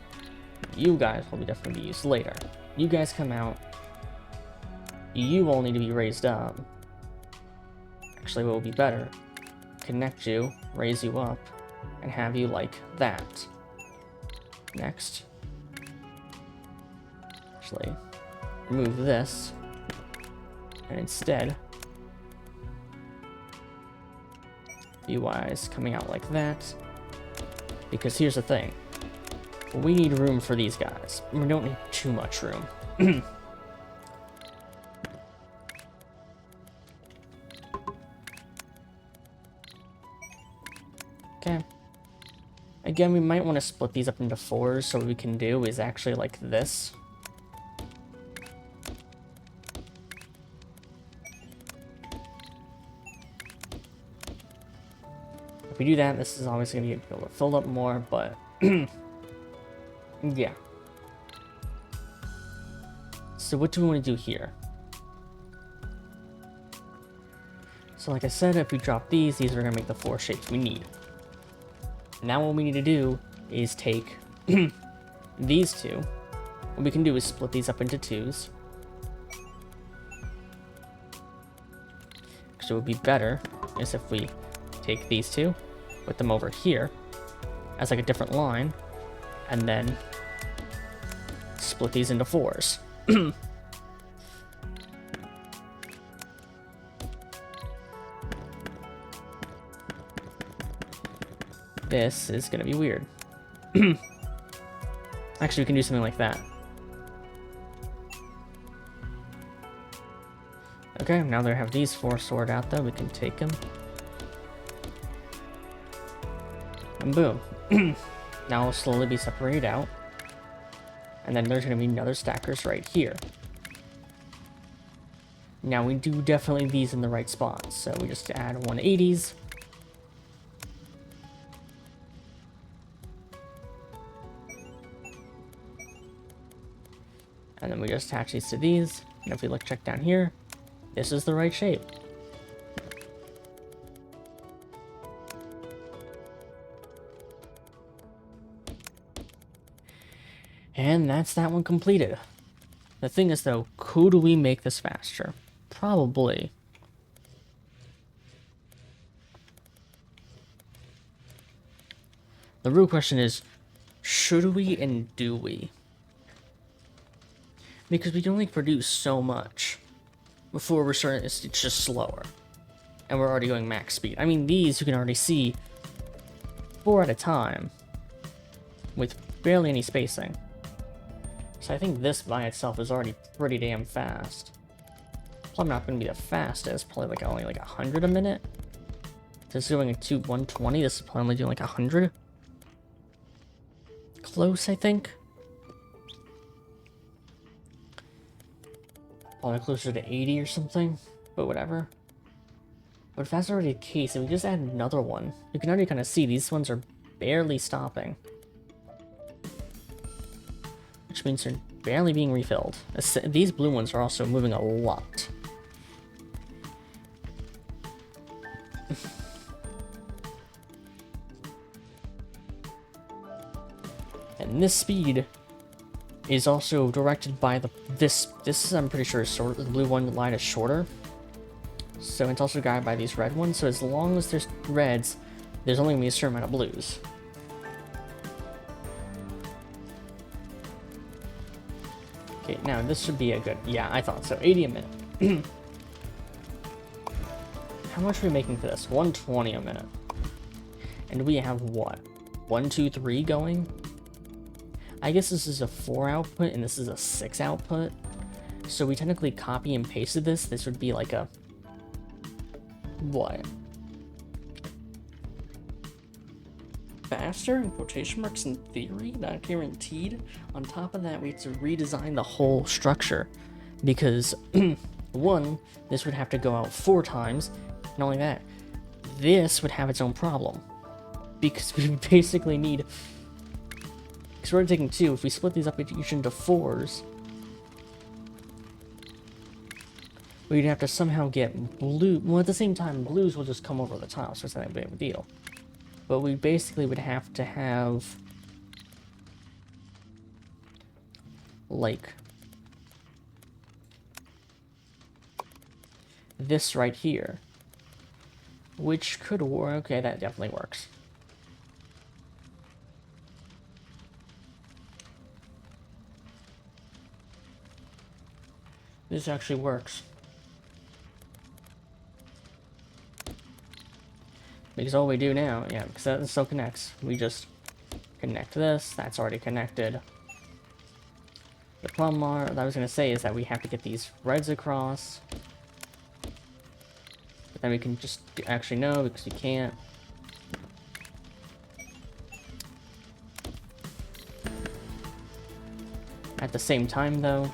You guys will definitely be used later. You guys come out. You all need to be raised up. Actually, what will be better, connect you, raise you up, and have you like that. Next. Actually, remove this, and instead, you eyes coming out like that. Because here's the thing, we need room for these guys. We don't need too much room. Okay. Again, we might want to split these up into 4s, so what we can do is actually like this. If we do that, this is obviously going to get able to fill up more, but yeah. So what do we want to do here? So like I said, if we drop these are going to make the 4 shapes we need. Now what we need to do is take these 2. What we can do is split these up into 2s. So it would be better is if we take these 2, put them over here as like a different line, and then split these into 4s. This is gonna be weird. Actually, we can do something like that. Okay, now that I have these 4 sorted out though, we can take them. And boom. Now it'll slowly be separated out. And then there's going to be another stackers right here. Now we do definitely these in the right spots. So we just add 180s. And then we just attach these to these. And if we check down here, this is the right shape. And that's that one completed. The thing is though, could we make this faster? Probably. The real question is, should we and do we? Because we can only produce so much before we're starting, it's just slower. And we're already going max speed. I mean, these you can already see 4 at a time with barely any spacing. So I think this by itself is already pretty damn fast. Probably not going to be the fastest, probably only 100 a minute. This is going to 120, this is probably only doing 100. Close, I think. Probably closer to 80 or something, but whatever. But if that's already the case, if we just add another one, you can already kind of see these ones are barely stopping. Which means they're barely being refilled. These blue ones are also moving a lot. And this speed is also directed by this I'm pretty sure is the blue one line is shorter. So it's also guided by these red ones, so as long as there's reds, there's only going to be a certain amount of blues. Okay, now this should be a good... Yeah, I thought so. 80 a minute. How much are we making for this? 120 a minute. And we have what? 1, 2, 3 going? I guess this is a 4 output and this is a 6 output. So we technically copy and pasted this. This would be like a... What? Faster, in quotation marks, in theory, not guaranteed. On top of that, we have to redesign the whole structure. Because, one, this would have to go out 4 times. Not only that, this would have its own problem. Because we basically need... Because we're taking 2, if we split these up each into 4s, we'd have to somehow get blue... Well, at the same time, blues will just come over the top, so it's not that big of a deal. But we basically would have to have... like... this right here. Which could work. Okay, that definitely works. This actually works. Because all we do now, yeah, because that still connects. We just connect this. That's already connected. The problem that I was going to say is that we have to get these reds across. But then we can just actually no, because we can't. At the same time, though,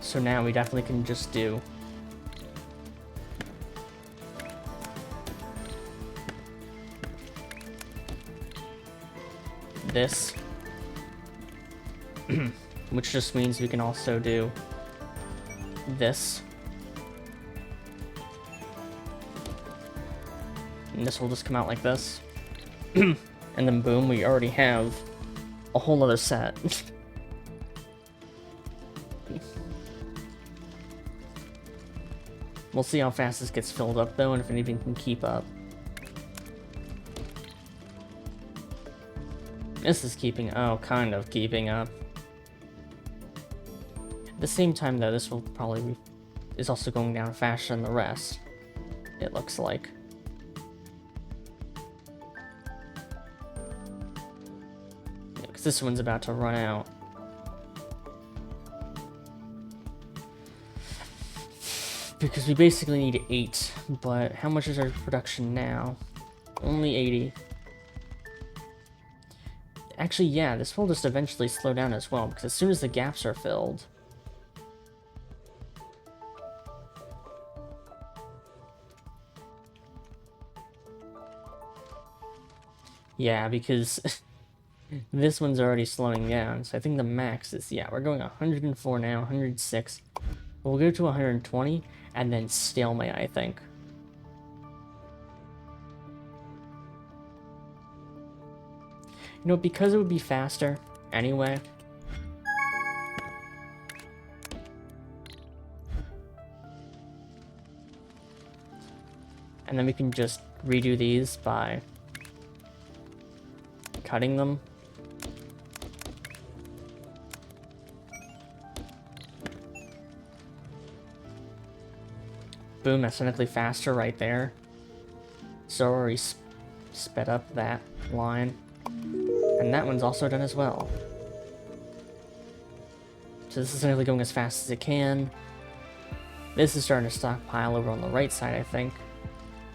so now we definitely can just do this, which just means we can also do this, and this will just come out like this, and then boom, we already have a whole other set. We'll see how fast this gets filled up, though, and if anything can keep up. This is keeping... Oh, kind of keeping up. At the same time, though, this will probably be... is also going down faster than the rest, it looks like. Yeah, because this one's about to run out. Because we basically need 8, but how much is our production now? Only 80. Actually, yeah, this will just eventually slow down as well, because as soon as the gaps are filled... Yeah, because this one's already slowing down, so I think the max is... Yeah, we're going 104 now, 106. We'll go to 120, and then stalemate, I think. You know, because it would be faster anyway. And then we can just redo these by cutting them. Boom, that's technically faster right there. So already sped up that line. And that one's also done as well. So this is technically going as fast as it can. This is starting to stockpile over on the right side, I think.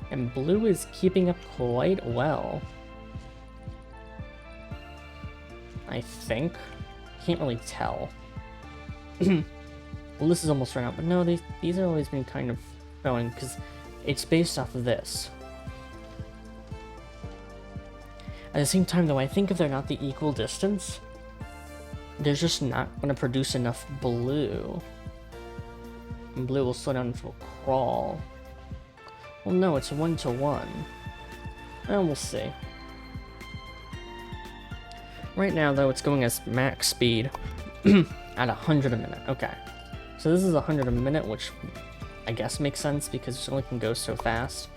And blue is keeping up quite well. I think. Can't really tell. Well, this is almost run out, but no, these are always been kind of going, because it's based off of this. At the same time, though, I think if they're not the equal distance, they're just not going to produce enough blue. And blue will slow down into a crawl. Well, no, it's 1 to 1. Well, we'll see. Right now, though, it's going as max speed at 100 a minute. Okay. So this is 100 a minute, which I guess makes sense because it only can go so fast.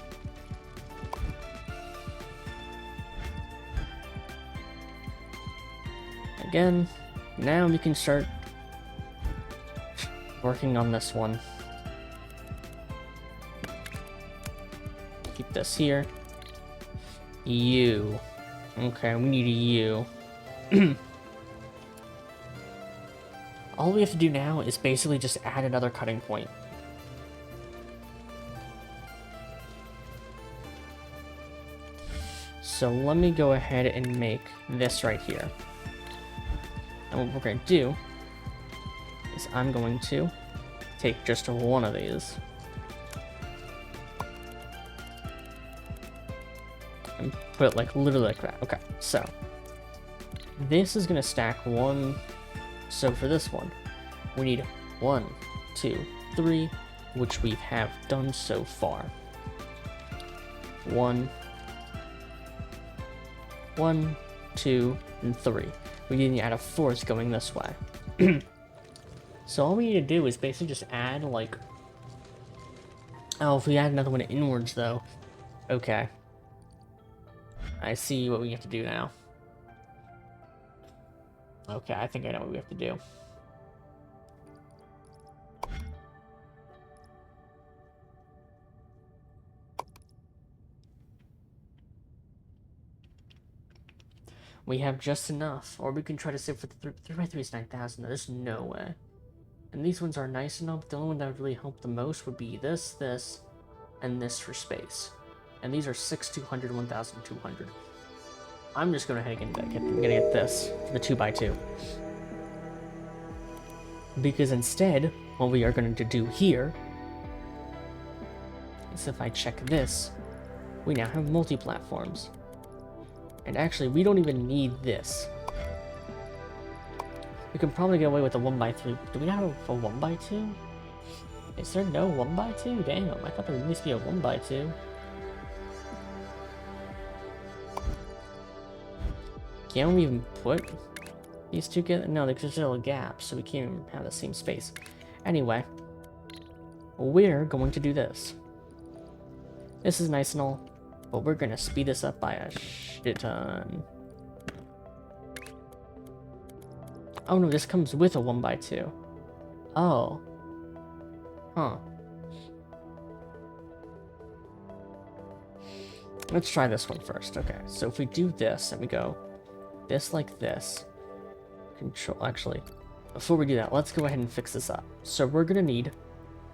Again, now we can start working on this one. Keep this here. You. Okay, we need a U. All we have to do now is basically just add another cutting point. So let me go ahead and make this right here. And what we're going to do is I'm going to take just one of these and put it like literally like that. Okay, so this is going to stack one. So for this one, we need 1, 2, 3, which we have done so far. 1, 2, and 3. We need to add a 4th going this way. So all we need to do is basically just add like... Oh, if we add another one inwards though. Okay. I see what we have to do now. Okay, I think I know what we have to do. We have just enough, or we can try to save for the 3x3 is 9,000. There's no way. And these ones are nice enough. The only one that would really help the most would be this, this, and this for space. And these are 6,200, 1,200. I'm just going to head and get this for the 2x2. Because instead, what we are going to do here is if I check this, we now have multi-platforms. And actually, we don't even need this. We can probably get away with a 1x3. Do we have a 1x2? Is there no 1x2? Damn, I thought there would at least be a 1x2. Can't we even put these two together? No, there's still a gap, so we can't even have the same space. Anyway, we're going to do this. This is nice and all, but we're going to speed this up by a shit ton. Oh no, this comes with a 1x2. Oh. Huh. Let's try this one first. Okay, so if we do this and we go this like this, control, actually, before we do that, let's go ahead and fix this up. So we're gonna need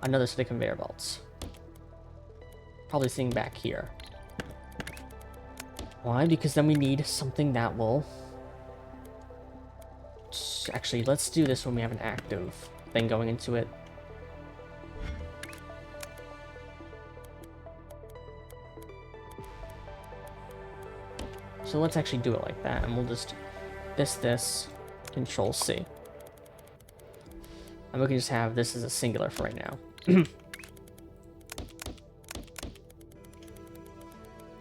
another set of conveyor belts. Probably sitting back here. Why? Because then we need something that will... Actually, let's do this when we have an active thing going into it. So let's actually do it like that, and we'll just this, Control C. And we can just have this as a singular for right now.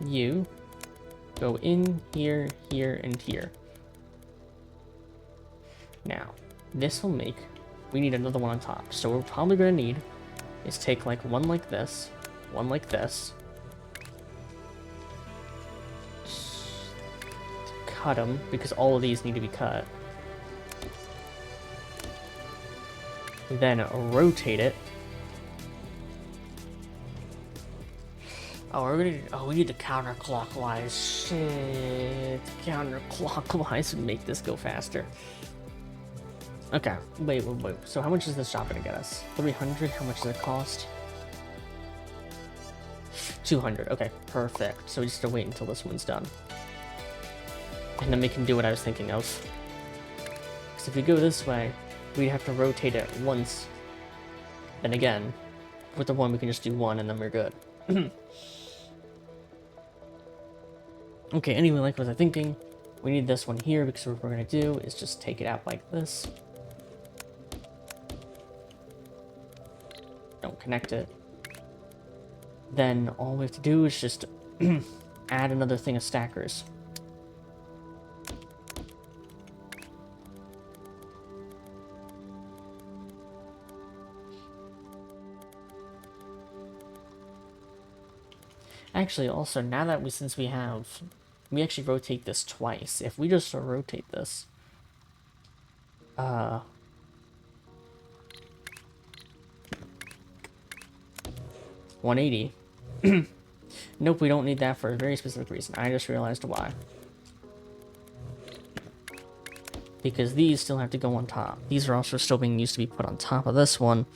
You go in here, here, and here. Now, this will make... We need another one on top. So what we're probably going to need is take like one like this, one like this. Cut them, because all of these need to be cut. Then rotate it. Oh, we're gonna... Oh, we need to counterclockwise. Shit. Counterclockwise would make this go faster. Okay, wait. So how much is this shop gonna get us? 300? How much does it cost? 200. Okay, perfect. So we just have to wait until this one's done. And then we can do what I was thinking of. Because if we go this way, we'd have to rotate it once. Then again, with the one we can just do one and then we're good. Okay, anyway, like what I was thinking, we need this one here because what we're going to do is just take it out like this. Don't connect it. Then all we have to do is just add another thing of stackers. Actually, also, now that we actually rotate this twice. If we just rotate this, 180. Nope, we don't need that for a very specific reason. I just realized why. Because these still have to go on top. These are also still being used to be put on top of this one,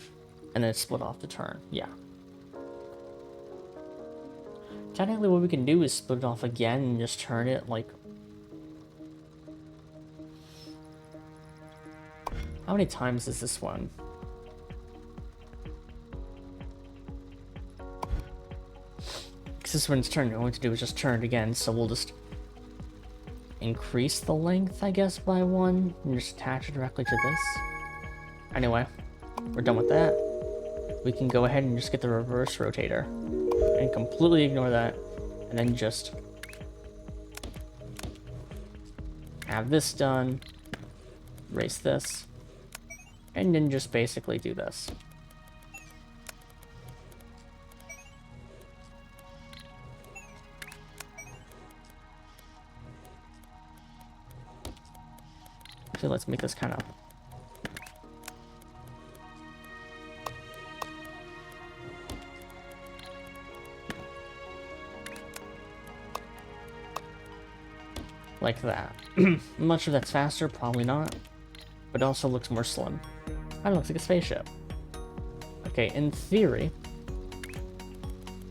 and then split off the turn. Yeah. Technically, what we can do is split it off again and just turn it like... How many times is this one? Because this one's turned, all we have to do is just turn it again, so we'll just increase the length, I guess, by 1, and just attach it directly to this. Anyway, we're done with that. We can go ahead and just get the reverse rotator, and completely ignore that, and then just have this done, erase this, and then just basically do this. So let's make this kind of... like that. I'm not sure that's faster, probably not. But it also looks more slim. Kind of looks like a spaceship. Okay, in theory,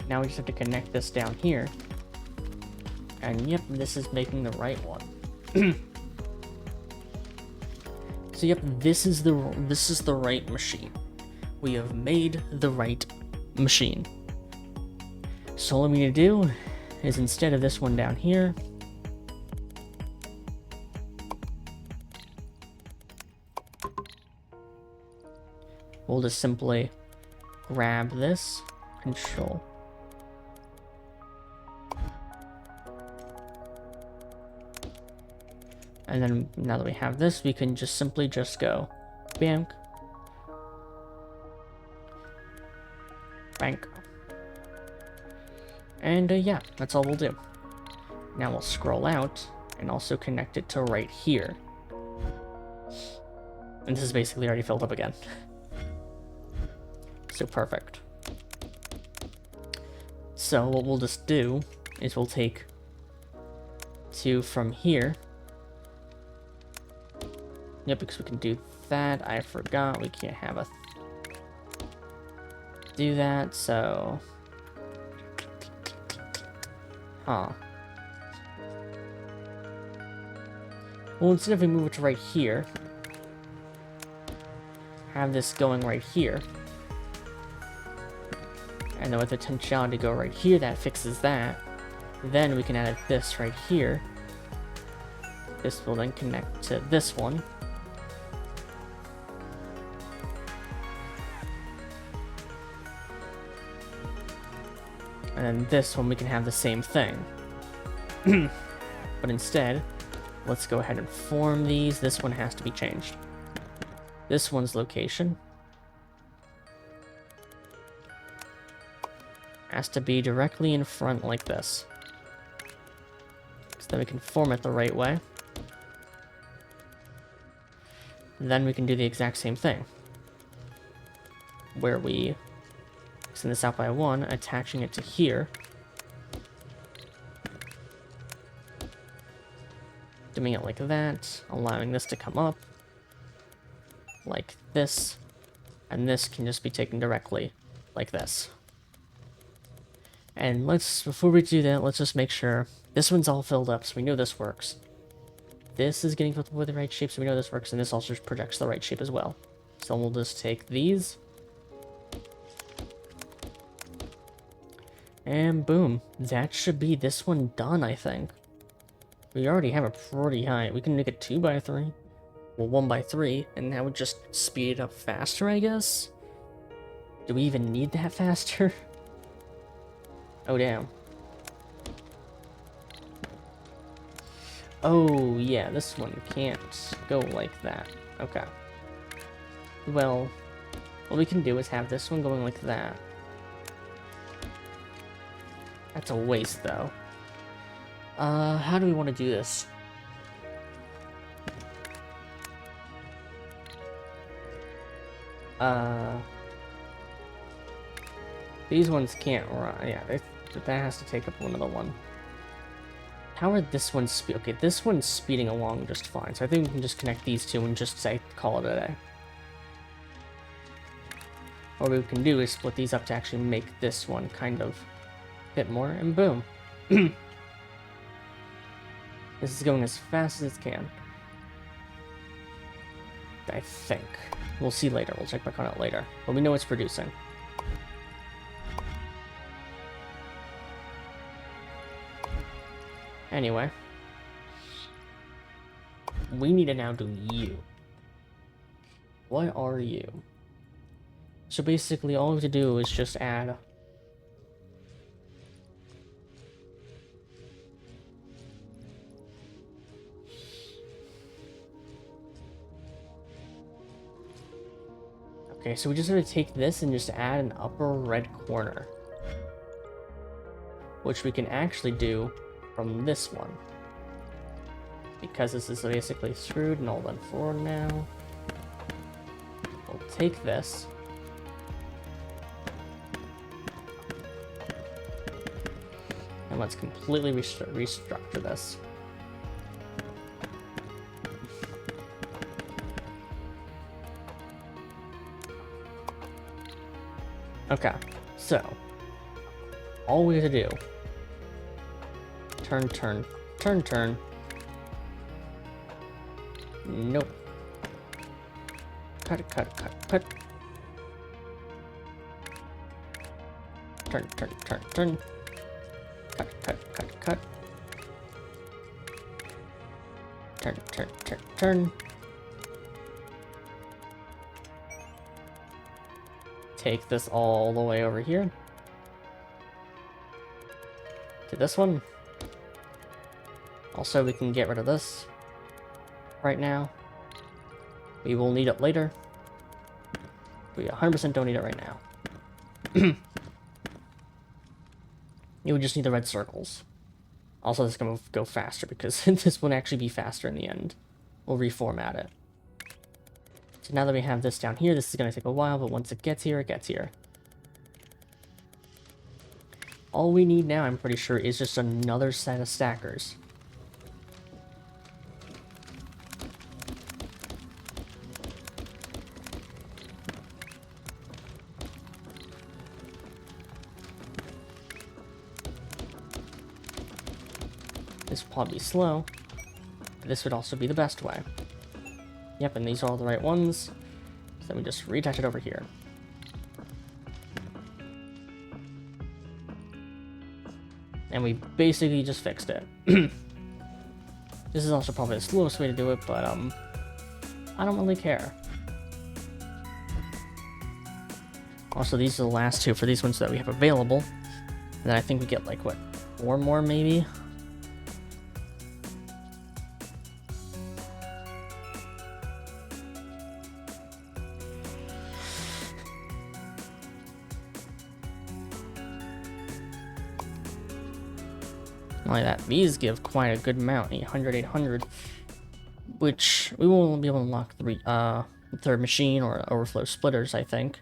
now we just have to connect this down here. And yep, this is making the right one. So yep, this is the right machine. We have made the right machine. So all I'm gonna do is, instead of this one down here, we'll just simply grab this, control. And then now that we have this, we can just simply just go bank, bank. And yeah, that's all we'll do. Now we'll scroll out and also connect it to right here. And this is basically already filled up again. So perfect. So what we'll just do is we'll take 2 from here. Yep, because we can do that. I forgot we can't have a do that, so... Huh. Well, instead of we move it to right here, have this going right here. And then with the potentiality to go right here, that fixes that. Then we can add this right here. This will then connect to this one. And then this one we can have the same thing. But instead, let's go ahead and form these. This one has to be changed. This one's location has to be directly in front like this. So then we can form it the right way. Then we can do the exact same thing, where we send this out by 1, attaching it to here. Doing it like that, allowing this to come up like this, and this can just be taken directly like this. And before we do that, let's just make sure this one's all filled up, so we know this works. This is getting filled up with the right shape, so we know this works, and this also projects the right shape as well. So we'll just take these, and boom, that should be this one done, I think. We already have a pretty high. We can make it 2x3, well 1x3, and that would just speed it up faster, I guess. Do we even need that faster? Oh damn. Oh yeah, this one can't go like that. Okay. Well, what we can do is have this one going like that. That's a waste, though. How do we want to do this? These ones can't run. Yeah, that has to take up another one. How are this one speed? Okay, this one's speeding along just fine. So I think we can just connect these two and just say call it a day. Or what we can do is split these up to actually make this one kind of fit more, and boom. This is going as fast as it can. I think. We'll see later. We'll check back on it later. But we know it's producing. Anyway. We need to now do you. What are you? So basically all we have to do is just add... Okay, so we just have to take this and just add an upper red corner. Which we can actually do from this one. Because this is basically screwed and all done forward now. We'll take this. And let's completely restructure this. Okay, so all we have to do, turn, turn, turn, turn. Nope. Cut, cut, cut, cut. Turn, turn, turn, turn. Cut, cut, cut, cut. Turn, turn, turn, turn. Take this all the way over here to this one. Also, we can get rid of this right now. We will need it later. We 100% don't need it right now. You would just need the red circles. Also, this is going to go faster because this will actually be faster in the end. We'll reformat it. So now that we have this down here, this is going to take a while, but once it gets here, it gets here. All we need now, I'm pretty sure, is just another set of stackers. This will probably be slow, but this would also be the best way. Yep, and these are all the right ones. So then we just reattach it over here. And we basically just fixed it. This is also probably the slowest way to do it, but I don't really care. Also, these are the last two for these ones that we have available. And then I think we get like, what, 4 more maybe? Not only that, these give quite a good amount, 800, 800, which we won't be able to unlock the third machine or overflow splitters, I think.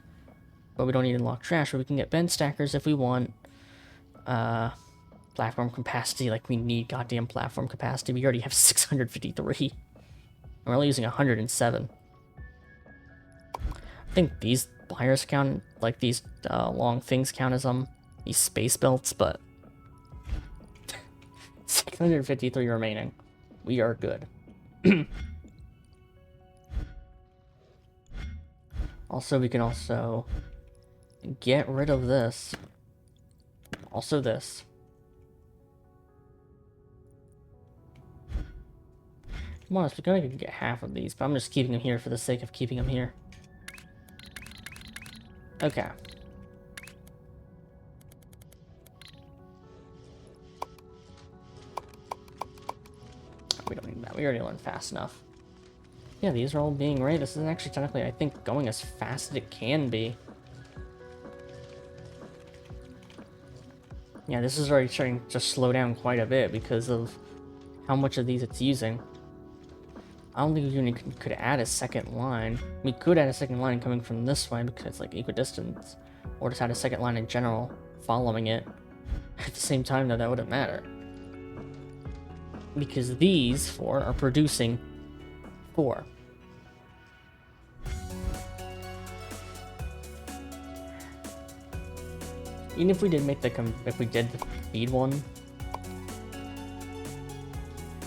But we don't need to unlock trash, but we can get bench stackers if we want. Platform capacity, like we need goddamn platform capacity. We already have 653. And we're only using 107. I think these pliers count, like these long things count as these space belts, but 653 remaining. We are good. Also, we can also get rid of this. Also this. Come on, we're gonna get half of these, but I'm just keeping them here for the sake of keeping them here. Okay. We don't need that. We already learned fast enough. Yeah, these are all being right. This is actually technically, I think, going as fast as it can be. Yeah, this is already starting to slow down quite a bit because of how much of these it's using. I don't think we even could add a second line. We could add a second line coming from this way because it's like equidistance, or just add a second line in general following it. At the same time, though, that wouldn't matter because these four are producing 4. Even if we did make the speed one,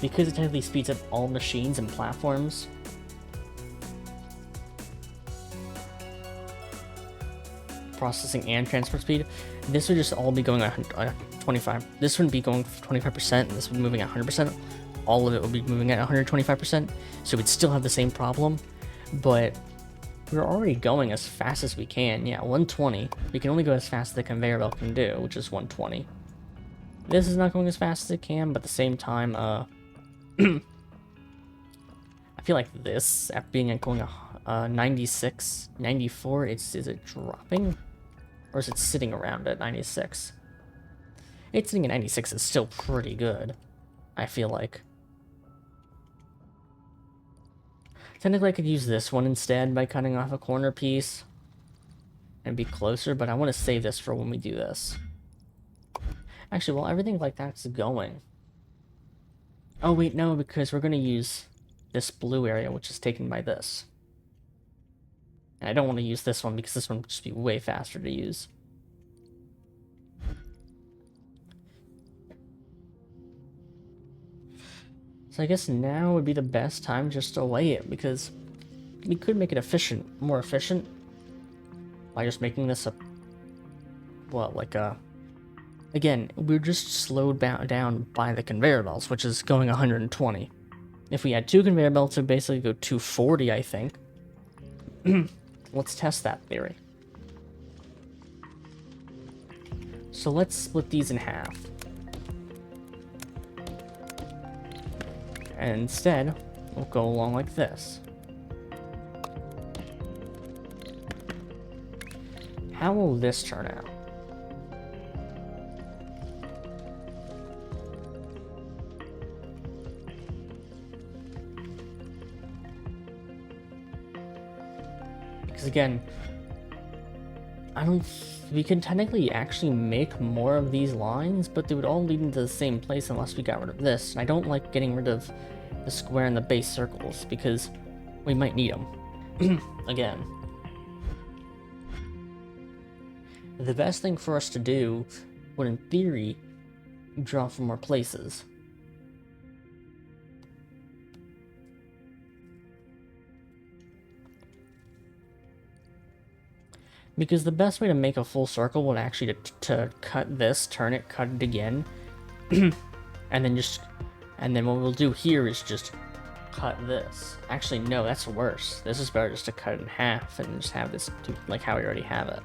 because it technically speeds up all machines and platforms, processing and transport speed, this would just all be going at 25. This wouldn't be going 25%, and this would be moving at 100%. All of it would be moving at 125%, so we'd still have the same problem, but we're already going as fast as we can. Yeah, 120. We can only go as fast as the conveyor belt can do, which is 120. This is not going as fast as it can, but at the same time, I feel like this, after being at going 96, 94, is it dropping? Or is it sitting around at 96? It's sitting at 96 is still pretty good, I feel like. Technically, I could use this one instead by cutting off a corner piece and be closer, but I want to save this for when we do this. Actually, well, everything like that's going. Oh, wait, no, because we're going to use this blue area, which is taken by this. And I don't want to use this one because this one would just be way faster to use. So I guess now would be the best time just to delay it, because we could make it more efficient, by just making this a, well, like a, again, we're just slowed down by the conveyor belts, which is going 120. If we had 2 conveyor belts, it would basically go 240, I think. Let's test that theory. So let's split these in half. And instead, we'll go along like this. How will this turn out? Because again, we can technically actually make more of these lines, but they would all lead into the same place unless we got rid of this. And I don't like getting rid of the square and the base circles because we might need them again. The best thing for us to do would, in theory, draw from more places. Because the best way to make a full circle would actually to cut this, turn it, cut it again, and then what we'll do here is just cut this. Actually, no, that's worse. This is better just to cut it in half and just have this like how we already have it.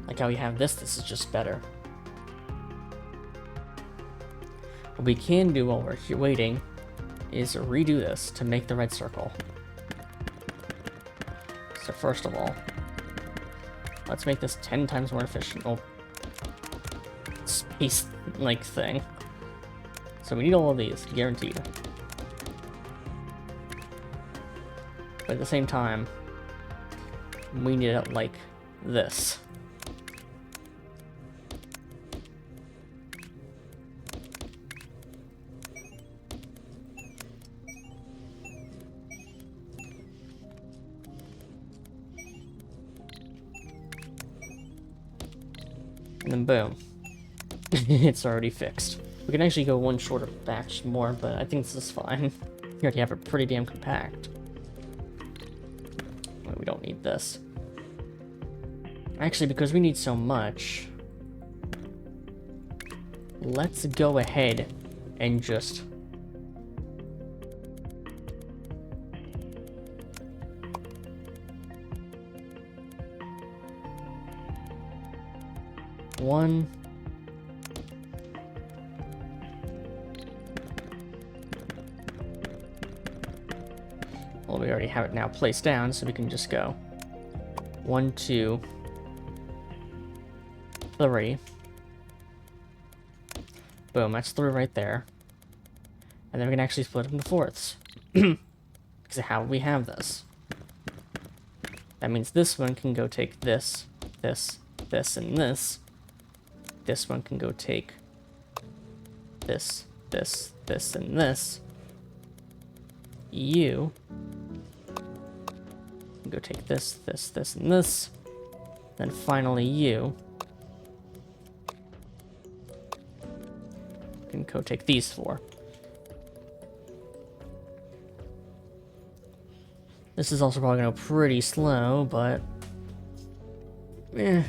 Like how we have this is just better. What we can do while we're here waiting is redo this to make the red circle. So first of all, let's make this 10 times more efficient. Oh, space-like thing. So we need all of these, guaranteed. But at the same time, we need it like this. And then boom. It's already fixed. We can actually go one shorter batch more, but I think this is fine. We already have it pretty damn compact. We don't need this. Actually, because we need so much, let's go ahead and just one. Well, we already have it now placed down, so we can just go 1, 2, 3. Boom, that's 3 right there. And then we can actually split it into fourths. Because of how we have this. That means this one can go take this, this, this, and this. This one can go take this, this, this, and this. You can go take this, this, this, and this. Then finally you can go take these 4. This is also probably going to go pretty slow, but it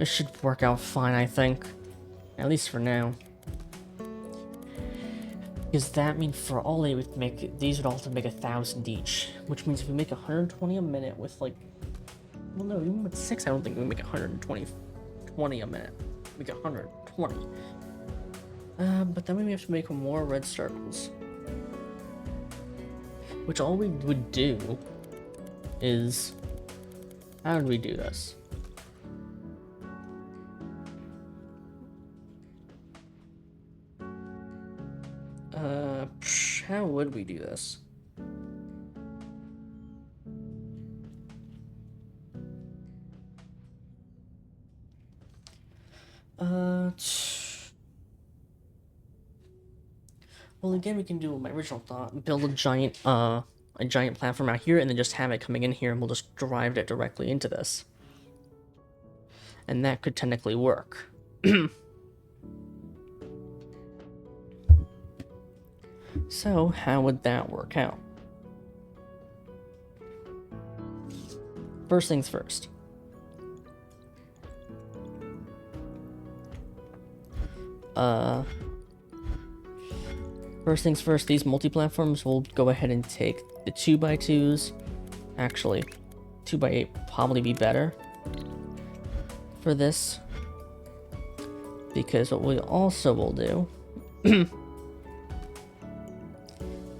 should work out fine, I think. At least for now. Because that means for all 8, we'd make these would also make 1,000 each, which means if we make 120 a minute with like, well, no, even with 6, I don't think we make 120 a minute. We get 120. But then we have to make more red circles. Which all we would do is, how would we do this? How would we do this? Well, again, we can do my original thought: build a giant platform out here, and then just have it coming in here, and we'll just drive it directly into this, and that could technically work. So, how would that work out? First things first. First things first, these multi-platforms will go ahead and take the 2x2s. Actually, 2x8 would probably be better for this. Because what we also will do...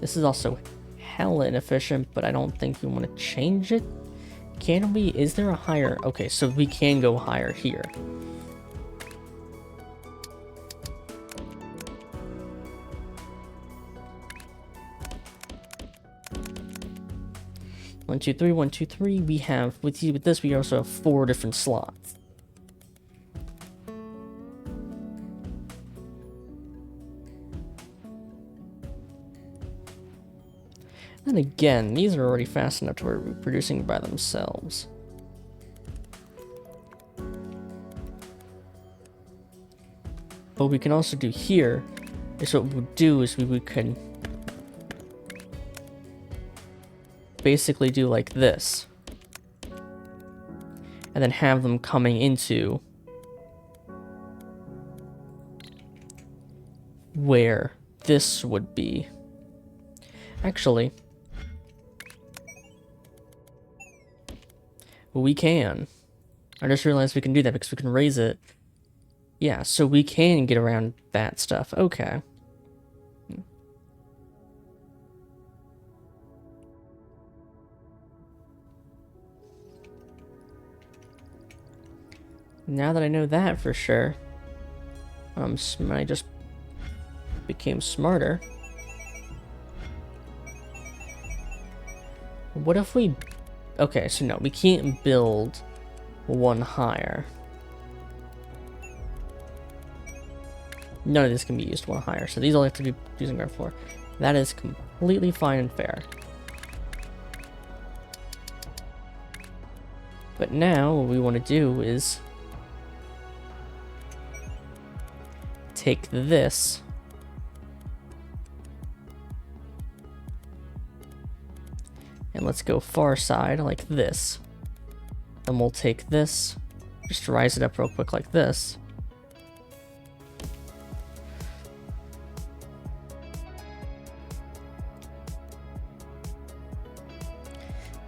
This is also hella inefficient, but I don't think we want to change it. Can we? Is there a higher? Okay, so we can go higher here. One, two, three, 1, 2, 3. We have with this we also have 4 different slots. And again, these are already fast enough to where we're producing by themselves. What we can also do here is what we'll do is we can basically do like this. And then have them coming into where this would be. Actually, we can. I just realized we can do that because we can raise it. Yeah, so we can get around that stuff. Okay. Now that I know that for sure, I just became smarter. What if we... Okay, so no, we can't build one higher. None of this can be used one higher, so these all have to be using ground floor. That is completely fine and fair. But now, what we want to do is take this and let's go far side like this. Then we'll take this, just rise it up real quick like this.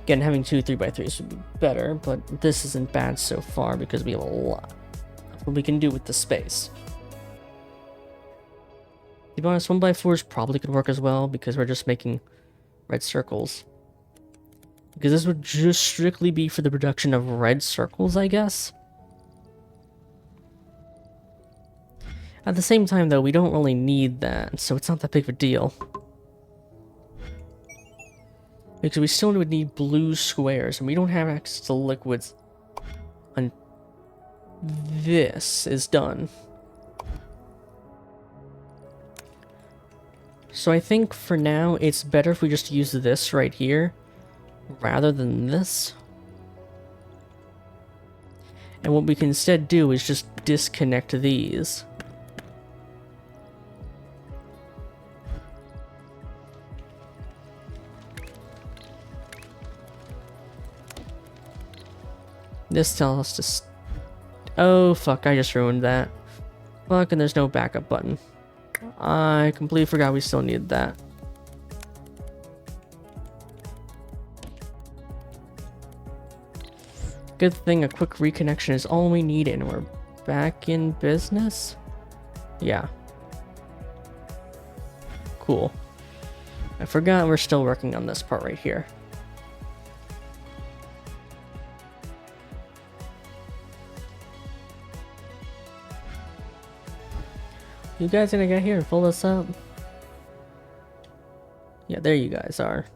Again, having 2 3x3s would be better, but this isn't bad so far because we have a lot of what we can do with the space. To be honest, 1x4s probably could work as well because we're just making red circles. Because this would just strictly be for the production of red circles, I guess. At the same time, though, we don't really need that, so it's not that big of a deal. Because we still would need blue squares, and we don't have access to liquids. And this is done. So I think for now, it's better if we just use this right here, rather than this. And what we can instead do is just disconnect these. This tells us to... Oh, fuck, I just ruined that. Fuck, and there's no backup button. I completely forgot we still needed that. Good thing a quick reconnection is all we need and we're back in business? Yeah. Cool. I forgot we're still working on this part right here. You guys gonna get here and fill this up? Yeah, there you guys are.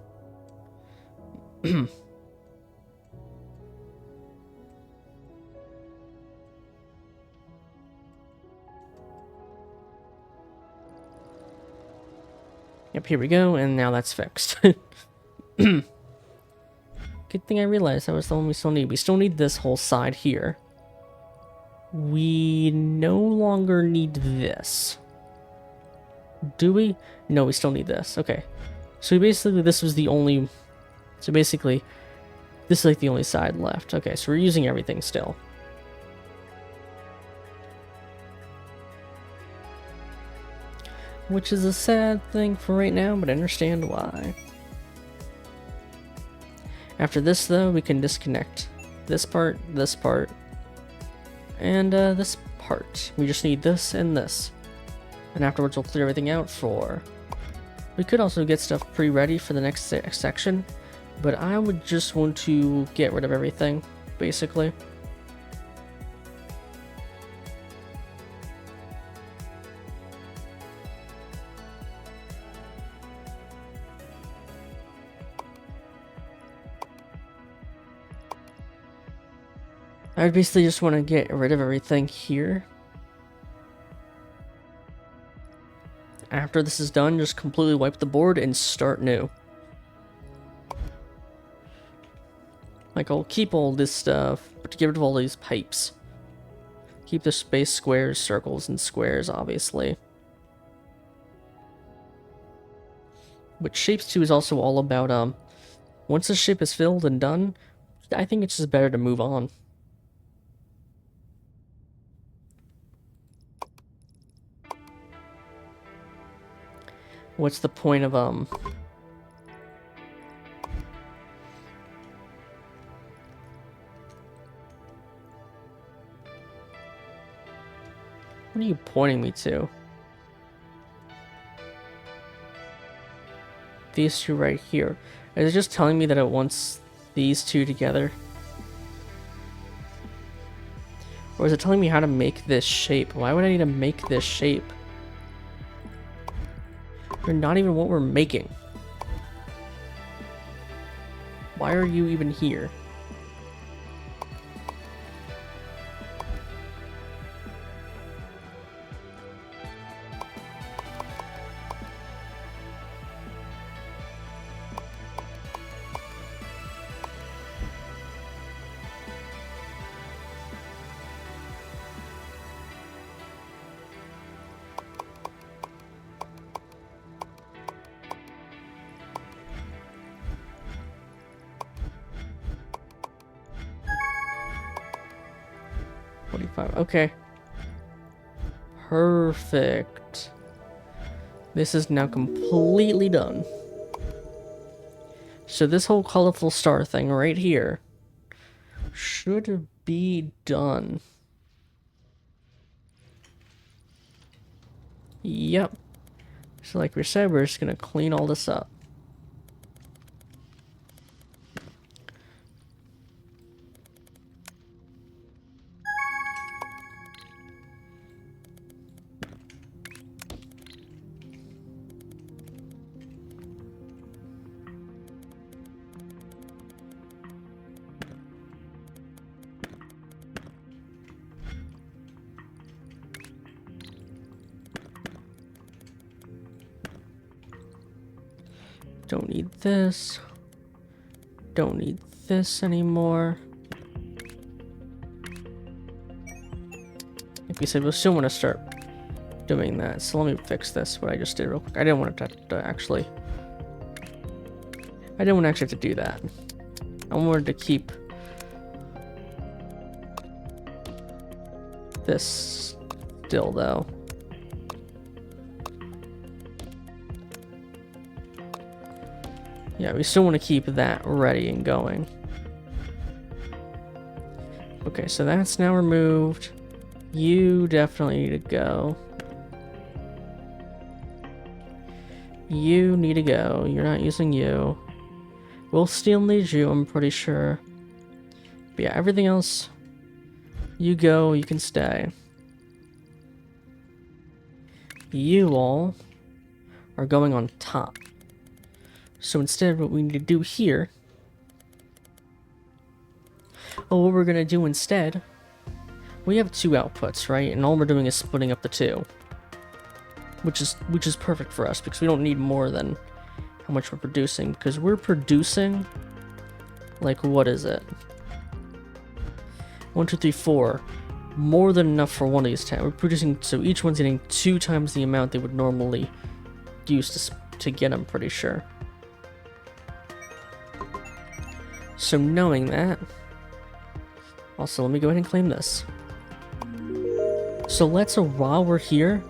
Yep, here we go, and now that's fixed. Good thing I realized that was the one we still need. We still need this whole side here. We no longer need this. Do we? No, we still need this. Okay. So basically, this was the only... So basically, this is like the only side left. Okay, so we're using everything still. Which is a sad thing for right now, but I understand why. After this, though, we can disconnect this part, and this part. We just need this and this. And afterwards, we'll clear everything out for... We could also get stuff pre-ready for the next section, but I would just want to get rid of everything, basically. I basically just want to get rid of everything here. After this is done, just completely wipe the board and start new. Like, I'll keep all this stuff, but to get rid of all these pipes. Keep the space squares, circles, and squares, obviously. But Shapes 2 is also all about, once the shape is filled and done, I think it's just better to move on. What's the point of, What are you pointing me to? These two right here. Is it just telling me that it wants these two together? Or is it telling me how to make this shape? Why would I need to make this shape? You're not even what we're making. Why are you even here? Okay. Perfect. This is now completely done. So this whole colorful star thing right here should be done. Yep. So like we said, we're just gonna clean all this up. Don't need this. Don't need this anymore. Like we said, we'll still want to start doing that. So let me fix this, what I just did real quick. I didn't want to actually... I didn't want to actually have to do that. I wanted to keep this still, though. Yeah, we still want to keep that ready and going. Okay, so that's now removed. You definitely need to go. You need to go. You're not using you. We'll still need you, I'm pretty sure. But yeah, everything else, you go, you can stay. You all are going on top. So instead, what we need to do here, well, what we're going to do instead, we have 2 outputs, right? And all we're doing is splitting up the 2. Which is perfect for us, because we don't need more than how much we're producing. Because we're producing, like, what is it? 1, 2, 3, 4. More than enough for one of these 10. We're producing, so each one's getting 2 times the amount they would normally use to get them, pretty sure. So knowing that, also let me go ahead and claim this. So let's, while we're here,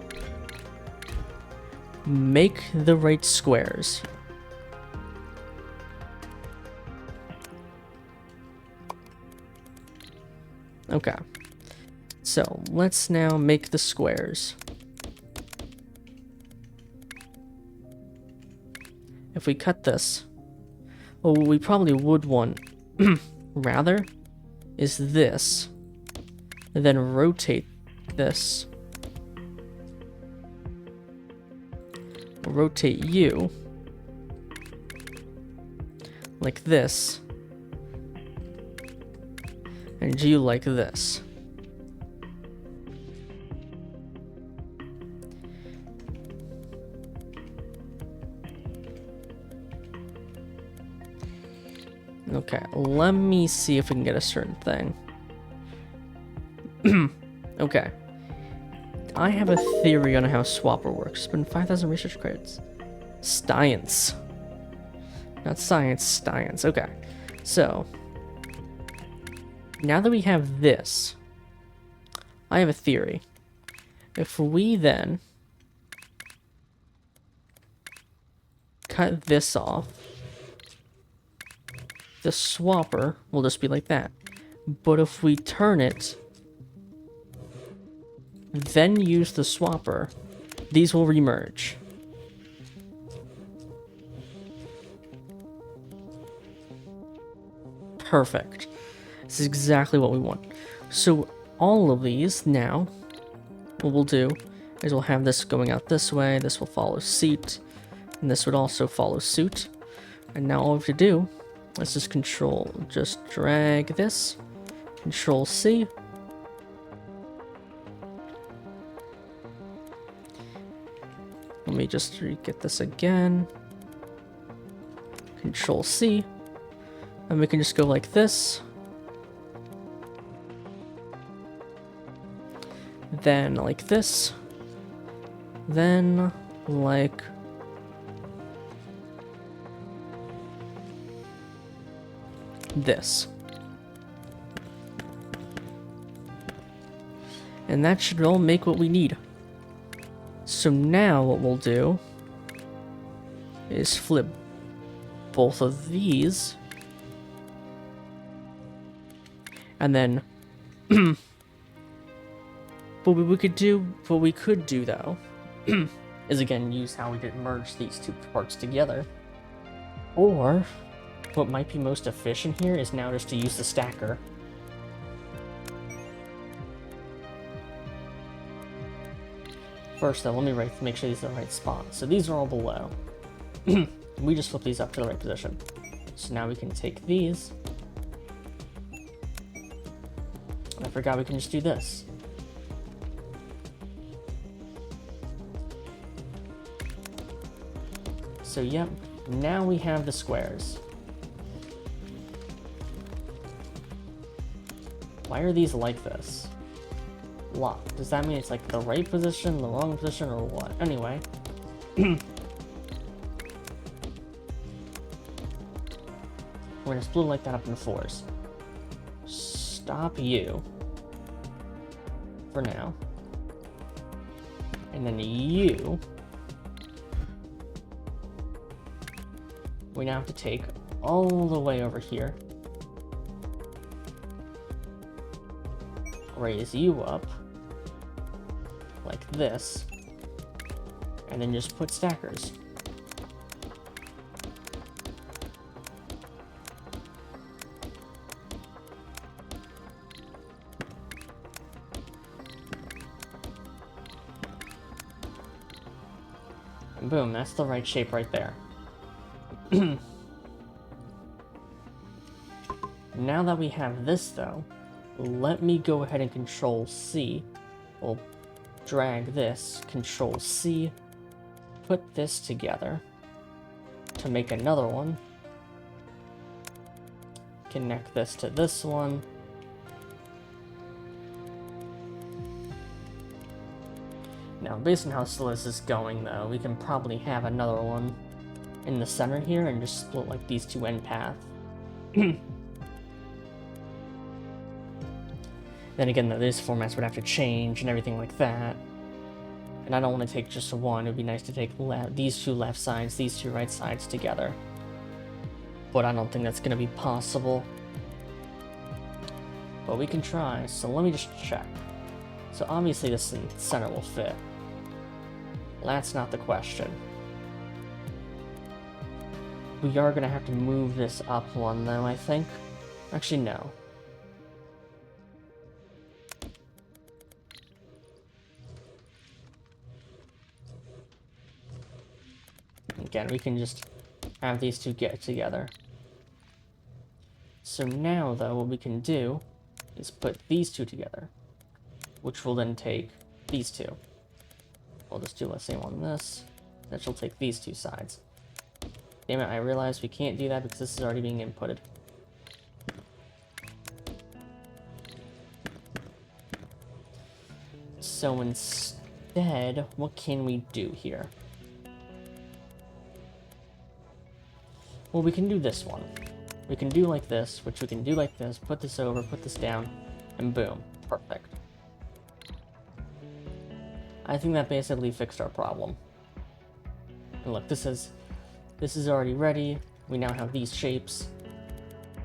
make the right squares. Okay. So let's now make the squares. If we cut this, well, what we probably would want rather is this, and then rotate this. Rotate you like this, and you like this. Okay, let me see if we can get a certain thing. Okay. I have a theory on how Swapper works. It's been 5,000 research credits. Science. Not science, science. Okay. So, now that we have this, I have a theory. If we then cut this off, the swapper will just be like that. But if we turn it, then use the swapper, these will remerge. Perfect. This is exactly what we want. So all of these now, what we'll do is we'll have this going out this way, this will follow suit, and this would also follow suit. And now all we have to do, let's just just drag this, Control C. Let me just get this again. Control C. And we can just go like this. Then like this. Then like this. And that should all make what we need. So now what we'll do is flip both of these. And then what we could do though is again use how we did merge these 2 parts together. Or what might be most efficient here is now just to use the stacker. First though, let me make sure these are the right spot. So these are all below. We just flip these up to the right position. So now we can take these. I forgot we can just do this. So yep, Now we have the squares. Why are these like this? Locked. Does that mean it's like the right position, the wrong position, or what? Anyway. We're gonna split like that up into 4s. Stop you. For now. And then you. We now have to take all the way over here. Raise you up. Like this. And then just put stackers. And boom, that's the right shape right there. Now that we have this though, let me go ahead and Control C. We'll drag this, Control C, put this together to make another one. Connect this to this one. Now, based on how slow this is going though, we can probably have another one in the center here and just split like these two end paths. Then again, these formats would have to change and everything like that. And I don't want to take just one. It would be nice to take these two left sides, these two right sides together. But I don't think that's going to be possible. But we can try, so let me just check. So obviously this in the center will fit. That's not the question. We are going to have to move this up one though, I think. Actually, no. Again, we can just have these two get together. So now, though, what we can do is put these two together, which will then take these two. We'll just do the same on this. That will take these two sides. Damn it, I realized we can't do that because this is already being inputted. So instead, what can we do here? Well, we can do this one. We can do like this, which we can do like this, put this over, put this down, and boom. Perfect. I think that basically fixed our problem. And look, this is already ready. We now have these shapes.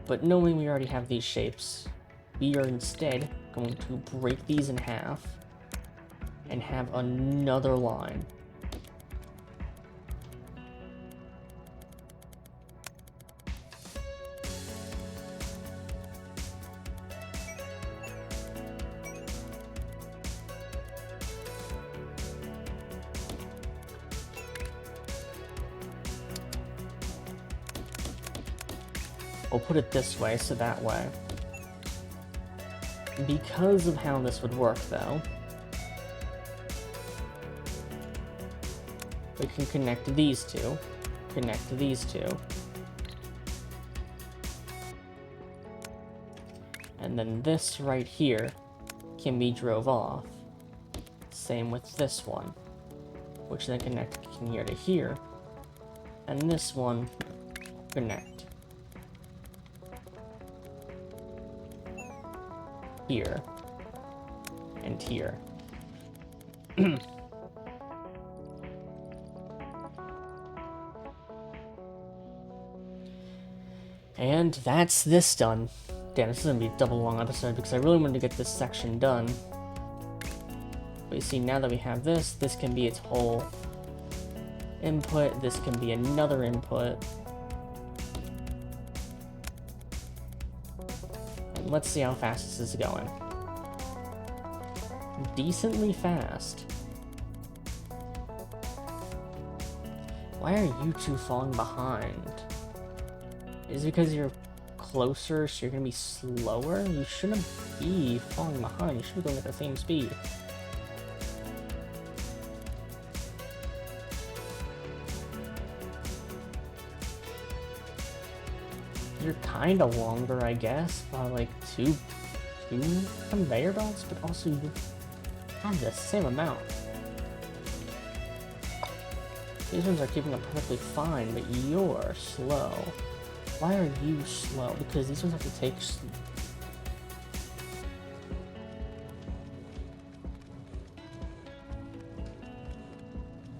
But knowing we already have these shapes, we are instead going to break these in half and have another line. We'll put it this way, so that way. Because of how this would work, though, we can connect these two, connect these two, and then this right here can be drove off. Same with this one, which then connect from here to here, and this one connect here and here. And that's this done. Damn, this is gonna be a double long episode because I really wanted to get this section done. But you see, now that we have this, this can be its whole input, this can be another input. And let's see how fast this is going. Decently fast. Why are you two falling behind? Is it because you're closer, so you're gonna be slower? You shouldn't be falling behind. You should be going at the same speed. they're kind of longer, I guess, by like two conveyor belts, but also you have the same amount. These ones are keeping up perfectly fine, but you're slow. Why are you slow? Because these ones have to take...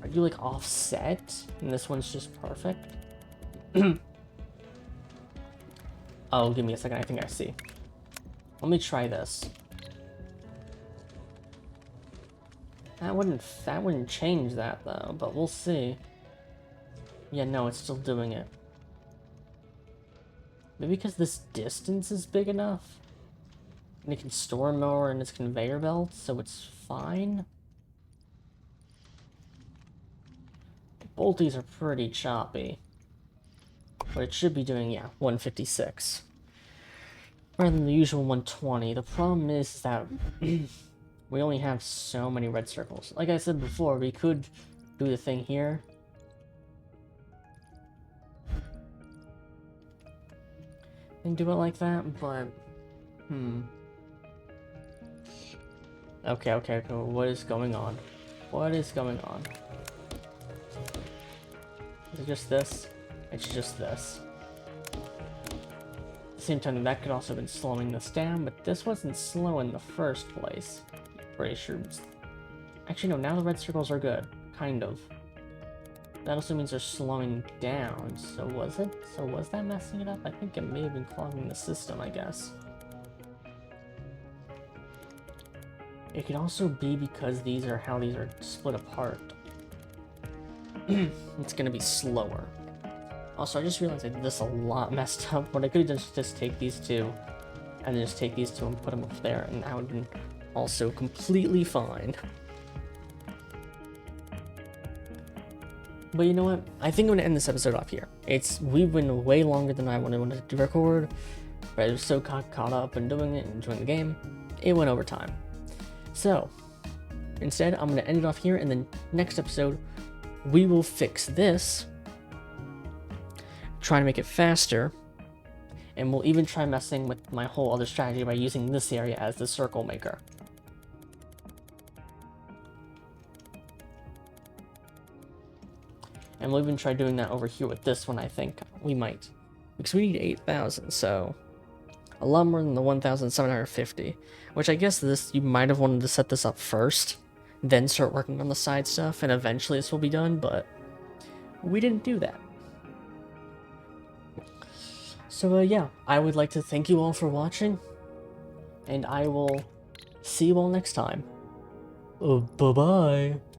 Are you like offset? And this one's just perfect? Oh, give me a second. I think I see. Let me try this. That wouldn't change that though, but we'll see. Yeah, no, it's still doing it. Maybe because this distance is big enough? And it can store more in its conveyor belt, so it's fine? The bolties are pretty choppy. But it should be doing, yeah, 156. Rather than the usual 120. The problem is that we only have so many red circles. Like I said before, we could do the thing here. And do it like that, but... Okay, what is going on? What is going on? Is it just this? It's just this. At the same time, that could also have been slowing this down, but this wasn't slow in the first place. Pretty sure. Actually, no, now the red circles are good. Kind of. That also means they're slowing down. So was it? So was that messing it up? I think it may have been clogging the system, I guess. It could also be because these are how these are split apart. It's gonna be slower. Also, I just realized I did this a lot messed up, but I could have just take these two, and then just take these two and put them up there, and that would have been also completely fine. But you know what? I think I'm gonna end this episode off here. We've been way longer than I wanted to record, but I was so caught up in doing it and enjoying the game, it went over time. So, instead, I'm gonna end it off here, and then next episode, we will fix this, try to make it faster, and we'll even try messing with my whole other strategy by using this area as the circle maker. And we'll even try doing that over here with this one, I think. We might. Because we need 8,000, so... a lot more than the 1,750. Which I guess you might have wanted to set this up first, then start working on the side stuff, and eventually this will be done, but... we didn't do that. So, yeah, I would like to thank you all for watching, and I will see you all next time. Bye-bye.